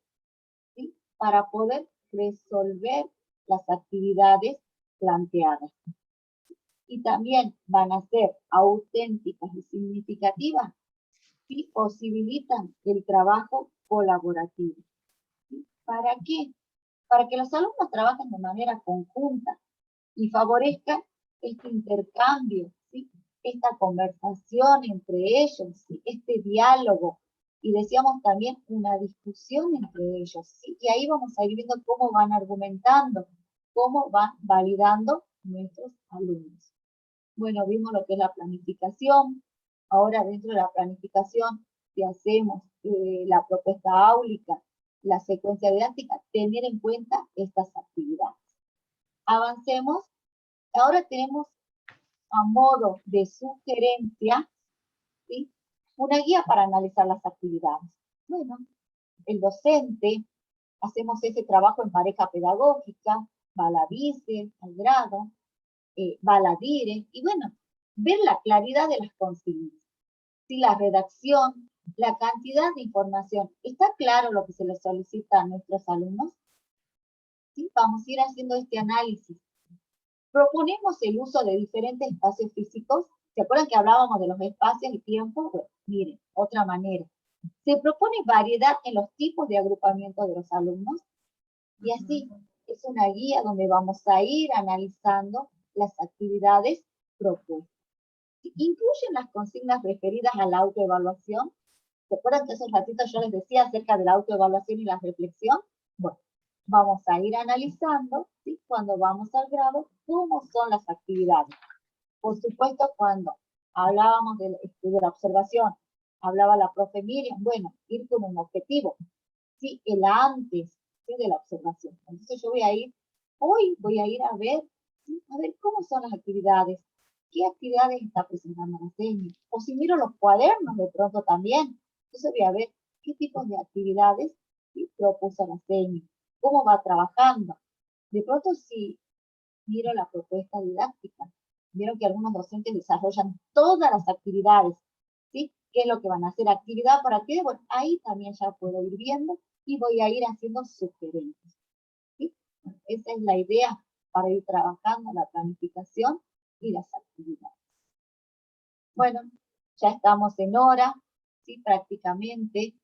¿Sí? Para poder resolver las actividades planteadas. Y también van a ser auténticas y significativas si posibilitan el trabajo colaborativo. ¿Sí? ¿Para qué? Para que los alumnos trabajen de manera conjunta y favorezca este intercambio, ¿sí? Esta conversación entre ellos, ¿sí? Este diálogo, y decíamos también una discusión entre ellos, ¿sí? Y ahí vamos a ir viendo cómo van argumentando, cómo van validando nuestros alumnos. Bueno, vimos lo que es la planificación. Ahora dentro de la planificación, si hacemos la propuesta áulica, la secuencia didáctica, tener en cuenta estas actividades. Avancemos. Ahora tenemos a modo de sugerencia, ¿sí? Una guía para analizar las actividades. Bueno, el docente, hacemos ese trabajo en pareja pedagógica, va a la vice, al grado, va a la dire, y bueno, ver la claridad de las consignas. Si la redacción, la cantidad de información, ¿está claro lo que se les solicita a nuestros alumnos? ¿Sí? Vamos a ir haciendo este análisis. Proponemos el uso de diferentes espacios físicos. ¿Se acuerdan que hablábamos de los espacios y tiempos? Bueno, miren, otra manera. Se propone variedad en los tipos de agrupamiento de los alumnos. Y así, es una guía donde vamos a ir analizando las actividades propuestas. ¿Incluyen las consignas referidas a la autoevaluación? ¿Se acuerdan que hace un ratito yo les decía acerca de la autoevaluación y la reflexión? Bueno, vamos a ir analizando, ¿sí? Cuando vamos al grado, cómo son las actividades. Por supuesto, cuando hablábamos de la observación, hablaba la profe Miriam, bueno, ir con un objetivo, ¿sí? El antes, ¿sí? De la observación. Entonces yo hoy voy a ir a ver, ¿sí? A ver cómo son las actividades, qué actividades está presentando la seña, o si miro los cuadernos de pronto también, entonces voy a ver qué tipos de actividades, ¿sí? Propuso la seña, cómo va trabajando. De pronto si miro la propuesta didáctica, vieron que algunos docentes desarrollan todas las actividades, ¿sí? ¿Qué es lo que van a hacer? ¿Actividad para qué? Bueno, ahí también ya puedo ir viendo y voy a ir haciendo sugerencias, ¿sí? Esa es la idea para ir trabajando la planificación y las actividades. Bueno, ya estamos en hora, ¿sí? Prácticamente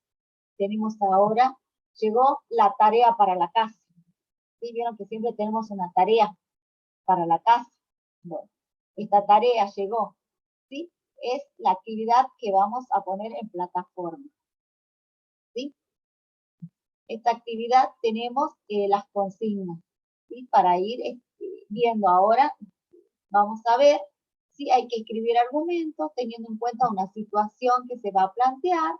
tenemos ahora, llegó la tarea para la casa. ¿Sí? Vieron que siempre tenemos una tarea para la casa. Bueno, esta tarea llegó, ¿sí? Es la actividad que vamos a poner en plataforma, ¿sí? Esta actividad tenemos las consignas, ¿sí? Para ir viendo ahora, vamos a ver si hay que escribir argumentos teniendo en cuenta una situación que se va a plantear,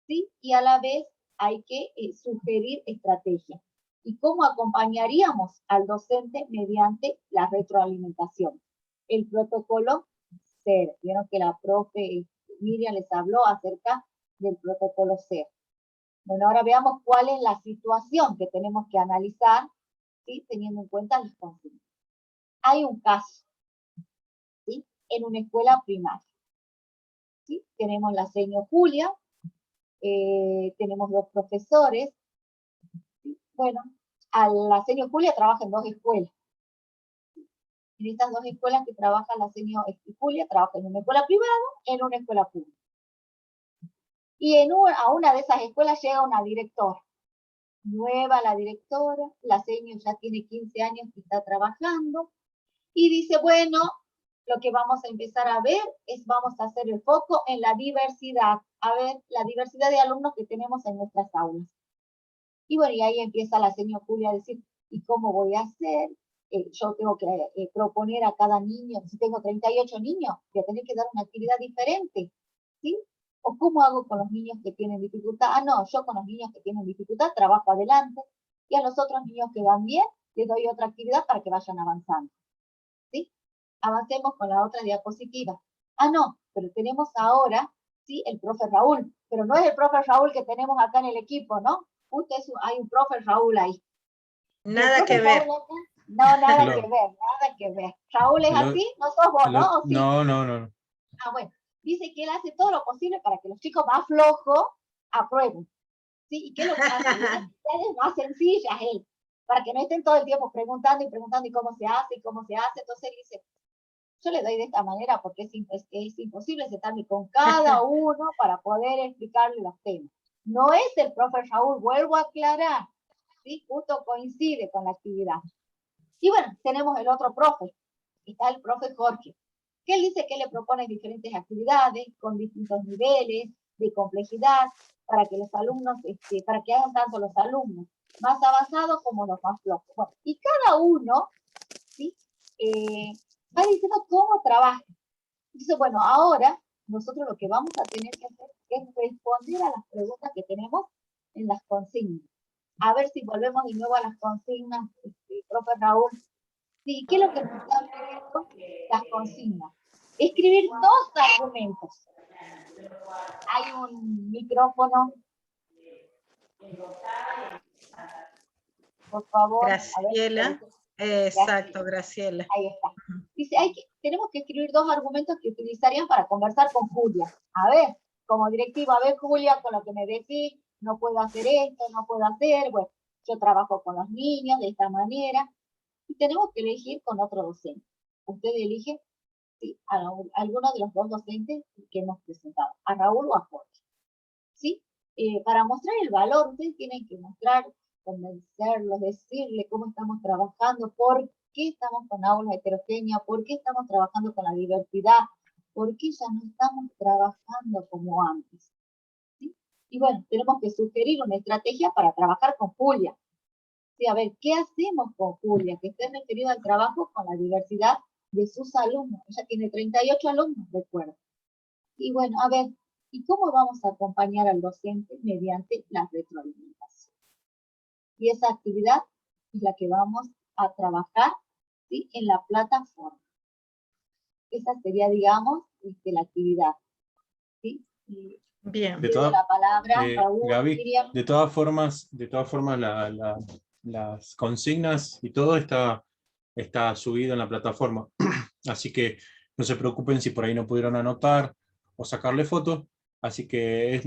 ¿sí? Y a la vez hay que sugerir estrategias. ¿Y cómo acompañaríamos al docente mediante la retroalimentación? El protocolo SER. Vieron que la profe Miriam les habló acerca del protocolo SER. Bueno, ahora veamos cuál es la situación que tenemos que analizar, ¿sí? Teniendo en cuenta las consignas. Hay un caso, ¿sí? En una escuela primaria. ¿Sí? Tenemos la señora Julia, tenemos 2 profesores. ¿Sí? Bueno, la señora Julia trabaja en 2 escuelas. En estas 2 escuelas que trabaja la señora Julia, trabaja en una escuela privada, en una escuela pública. Y a una de esas escuelas llega una directora. Nueva la directora, la señora ya tiene 15 años que está trabajando, y dice, bueno, lo que vamos a empezar a ver vamos a hacer el foco en la diversidad, a ver la diversidad de alumnos que tenemos en nuestras aulas. Y bueno, y ahí empieza la señora Julia a decir, ¿y cómo voy a hacer? Yo tengo que proponer a cada niño, si tengo 38 niños, voy a tener que dar una actividad diferente, ¿sí? ¿O cómo hago con los niños que tienen dificultad? Ah, no, yo con los niños que tienen dificultad trabajo adelante, y a los otros niños que van bien, les doy otra actividad para que vayan avanzando, ¿sí? Avancemos con la otra diapositiva. Ah, no, pero tenemos ahora, ¿sí? El profe Raúl, pero no es el profe Raúl que tenemos acá en el equipo, ¿no? Hay un profe Raúl ahí. Nada que ver. No, nada que ver, nada que ver. Raúl es así, no sos vos, ¿no? ¿O sí? No. Ah, bueno. Dice que él hace todo lo posible para que los chicos más flojos aprueben. ¿Sí? ¿Y qué es lo que hace? Las actividades más sencillas él, para que no estén todo el tiempo preguntando y cómo se hace, Entonces él dice, yo le doy de esta manera porque es imposible sentarme con cada uno para poder explicarle los temas. No es el profe Raúl, vuelvo a aclarar, ¿sí? Justo coincide con la actividad. Y bueno, tenemos el otro profe, está el profe Jorge, que él dice que le propone diferentes actividades con distintos niveles de complejidad para que los alumnos, para que hagan tanto los alumnos más avanzados como los más flojos. Bueno, y cada uno, ¿sí? Va diciendo cómo trabaja. Entonces, bueno, ahora nosotros lo que vamos a tener que hacer es responder a las preguntas que tenemos en las consignas. A ver si volvemos de nuevo a las consignas, profe Raúl. Sí, ¿qué es lo que nos están pidiendo las consignas? Escribir 2 argumentos. Hay un micrófono. Por favor. Graciela. Exacto, Graciela. Ahí está. Dice, tenemos que escribir 2 argumentos que utilizarían para conversar con Julia. A ver, como directiva, a ver, Julia, con lo que me decís, no puedo hacer esto, no puedo hacer, bueno, yo trabajo con los niños de esta manera, y tenemos que elegir con otro docente. Usted elige, ¿sí? A alguno de los 2 docentes que hemos presentado, a Raúl o a Jorge, ¿sí? Para mostrar el valor, ustedes tienen que mostrar, convencerlos, decirle cómo estamos trabajando, por qué estamos con aulas heterogéneas, por qué estamos trabajando con la diversidad, por qué ya no estamos trabajando como antes, ¿sí? Y bueno, tenemos que sugerir una estrategia para trabajar con Julia. Sí, a ver, ¿qué hacemos con Julia? Que esté referido al trabajo con la diversidad de sus alumnos. Ella tiene 38 alumnos, recuerdo. Y bueno, a ver, ¿y cómo vamos a acompañar al docente mediante la retroalimentación? Y esa actividad es la que vamos a trabajar, ¿sí? En la plataforma. Esa sería, digamos, la actividad, ¿sí? Bien. La palabra, Raúl, Gaby, Miriam. de todas formas las consignas y todo está subido en la plataforma. Así que no se preocupen si por ahí no pudieron anotar o sacarle fotos. Así que es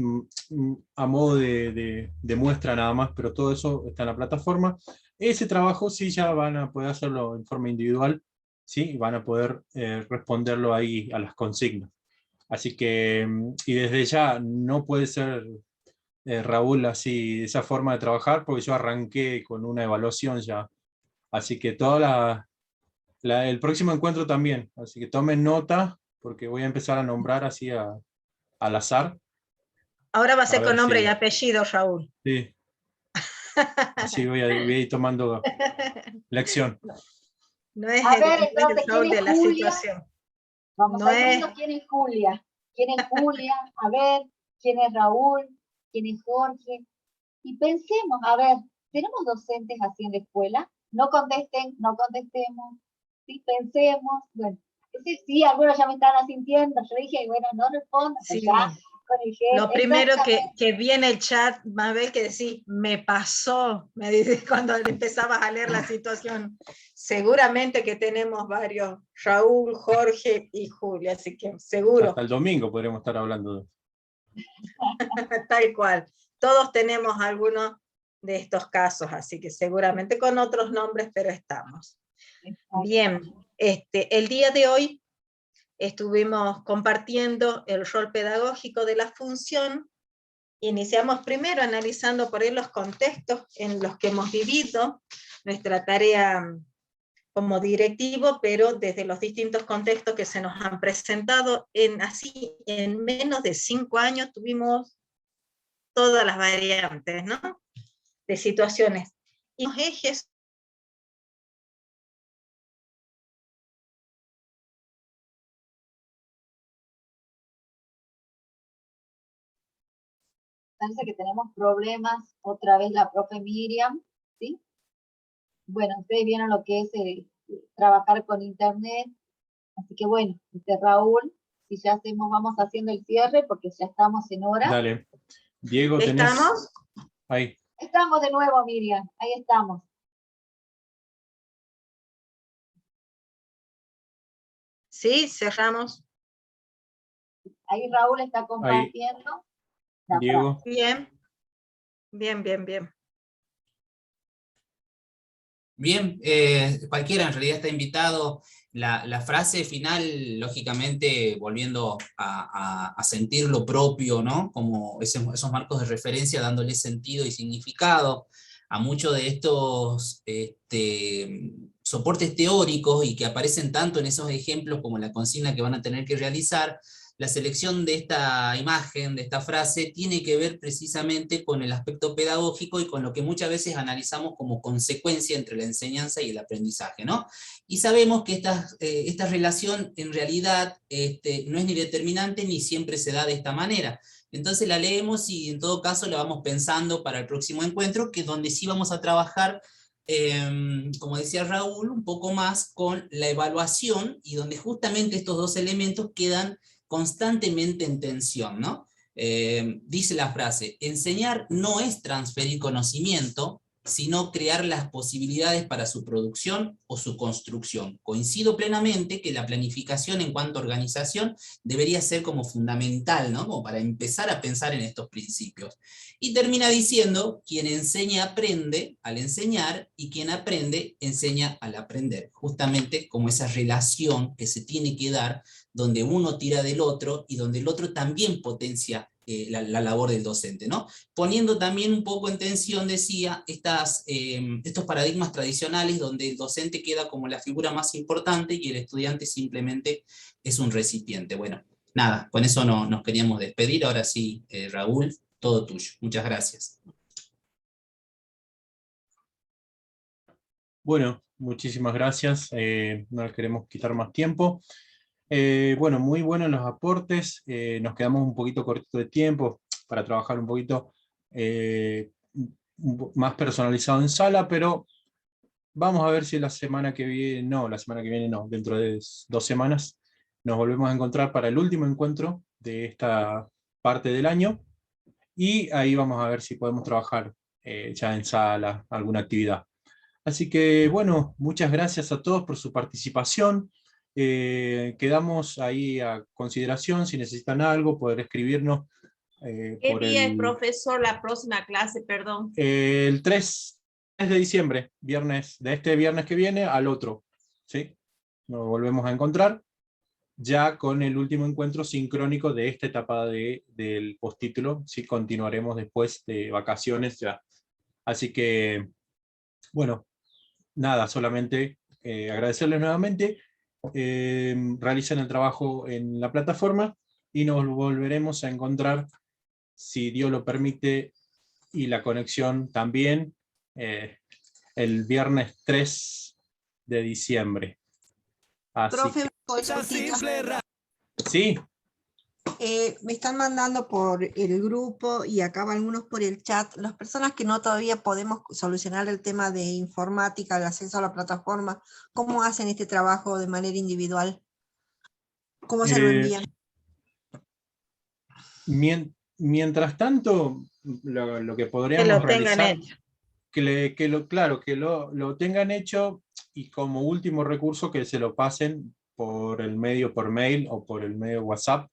a modo de muestra nada más, pero todo eso está en la plataforma. Ese trabajo sí ya van a poder hacerlo en forma individual, ¿sí? Y van a poder responderlo ahí a las consignas. Así que, y desde ya no puede ser, Raúl, así, esa forma de trabajar, porque yo arranqué con una evaluación ya. Así que el próximo encuentro también. Así que tomen nota, porque voy a empezar a nombrar así al azar. Ahora va a ser con nombre y si... apellido, Raúl. Sí. Así voy a ir tomando lección. No es a ver, el entonces, Raúl ¿quién es de la Julia? situación. Vamos a ir viendo quién es Julia. ¿Quién es Julia? A ver, ¿quién es Raúl? ¿Quién es Jorge? Y pensemos, a ver, ¿tenemos docentes así en la escuela? No contesten, no contestemos. Sí, pensemos. Bueno, sí, algunos ya me están asintiendo. Yo dije, bueno, no respondan, Sí. ya con el GED. Lo primero que vi en el chat, Mabel, que decís, me pasó, me dice cuando empezabas a leer la situación. Seguramente que tenemos varios, Raúl, Jorge y Julia, así que seguro. Hasta el domingo podremos estar hablando de Tal cual. Todos tenemos algunos de estos casos, así que seguramente con otros nombres, pero estamos. Bien, el día de hoy estuvimos compartiendo el rol pedagógico de la función. Iniciamos primero analizando por ahí los contextos en los que hemos vivido nuestra tarea como directivo, pero desde los distintos contextos que se nos han presentado. En menos de 5 años tuvimos todas las variantes, ¿no?, de situaciones. Y los ejes parece que tenemos problemas, otra vez la profe Miriam, ¿sí? Bueno, ustedes vieron lo que es trabajar con internet, así que bueno, Raúl, si ya vamos haciendo el cierre, porque ya estamos en hora. Dale. Diego, tenés... ¿Estamos? Ahí. Estamos de nuevo, Miriam, ahí estamos. Sí, cerramos. Ahí Raúl está compartiendo. Diego. Bien. Bien, bien, bien. Bien, cualquiera en realidad está invitado. La frase final, lógicamente, volviendo a sentir lo propio, ¿no? Como esos marcos de referencia, dándole sentido y significado a muchos de estos soportes teóricos y que aparecen tanto en esos ejemplos como la consigna que van a tener que realizar. La selección de esta imagen, de esta frase, tiene que ver precisamente con el aspecto pedagógico y con lo que muchas veces analizamos como consecuencia entre la enseñanza y el aprendizaje, ¿no? Y sabemos que esta relación en realidad no es ni determinante ni siempre se da de esta manera. Entonces la leemos y en todo caso la vamos pensando para el próximo encuentro, que es donde sí vamos a trabajar, como decía Raúl, un poco más con la evaluación y donde justamente estos dos elementos quedan constantemente en tensión, ¿no? Dice la frase, enseñar no es transferir conocimiento, sino crear las posibilidades para su producción o su construcción. Coincido plenamente que la planificación en cuanto a organización debería ser como fundamental, ¿no? Como para empezar a pensar en estos principios. Y termina diciendo, quien enseña aprende al enseñar, y quien aprende enseña al aprender. Justamente como esa relación que se tiene que dar, donde uno tira del otro y donde el otro también potencia la labor del docente, ¿no? Poniendo también un poco en tensión, decía, estos paradigmas tradicionales donde el docente queda como la figura más importante y el estudiante simplemente es un recipiente. Bueno, nada, con eso nos queríamos despedir. Ahora sí, Raúl, todo tuyo. Muchas gracias. Bueno, muchísimas gracias. No les queremos quitar más tiempo. Bueno, muy buenos los aportes. Nos quedamos un poquito cortito de tiempo para trabajar un poquito más personalizado en sala, pero vamos a ver si la semana que viene no, dentro de 2 semanas nos volvemos a encontrar para el último encuentro de esta parte del año, y ahí vamos a ver si podemos trabajar ya en sala alguna actividad. Así que bueno, muchas gracias a todos por su participación. Quedamos ahí a consideración, si necesitan algo, poder escribirnos. ¿Qué día es, profesor, la próxima clase, perdón? El 3 de diciembre, viernes, de este viernes que viene al otro, ¿sí? Nos volvemos a encontrar, ya con el último encuentro sincrónico de esta etapa del postítulo, ¿sí? Continuaremos después de vacaciones ya. Así que, bueno, nada, solamente agradecerles nuevamente. Realicen el trabajo en la plataforma y nos volveremos a encontrar, si Dios lo permite y la conexión también, el viernes 3 de diciembre. Así Profe, que... consultita. Sí. Me están mandando por el grupo y acá algunos por el chat, las personas que no todavía podemos solucionar el tema de informática, el acceso a la plataforma, ¿cómo hacen este trabajo de manera individual? ¿Cómo se lo envían? Mientras tanto, lo que podríamos Que lo tengan realizar, hecho. que lo tengan hecho, y como último recurso que se lo pasen por mail o por el medio WhatsApp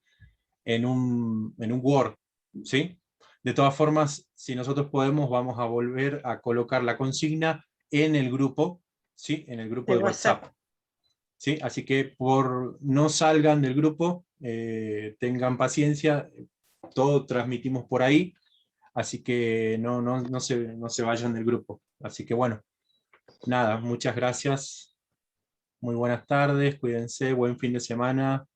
en un Word, ¿sí? De todas formas, si nosotros podemos, vamos a volver a colocar la consigna en el grupo, ¿sí? En el grupo de WhatsApp. ¿Sí? Así que no salgan del grupo, tengan paciencia, todo transmitimos por ahí, así que no se vayan del grupo. Así que bueno, nada, muchas gracias, muy buenas tardes, cuídense, buen fin de semana.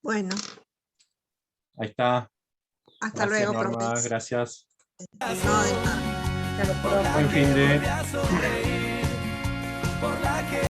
Bueno. Ahí está. Hasta Gracias, luego, Norma, profes. gracias. No, de nada. Buen fin de...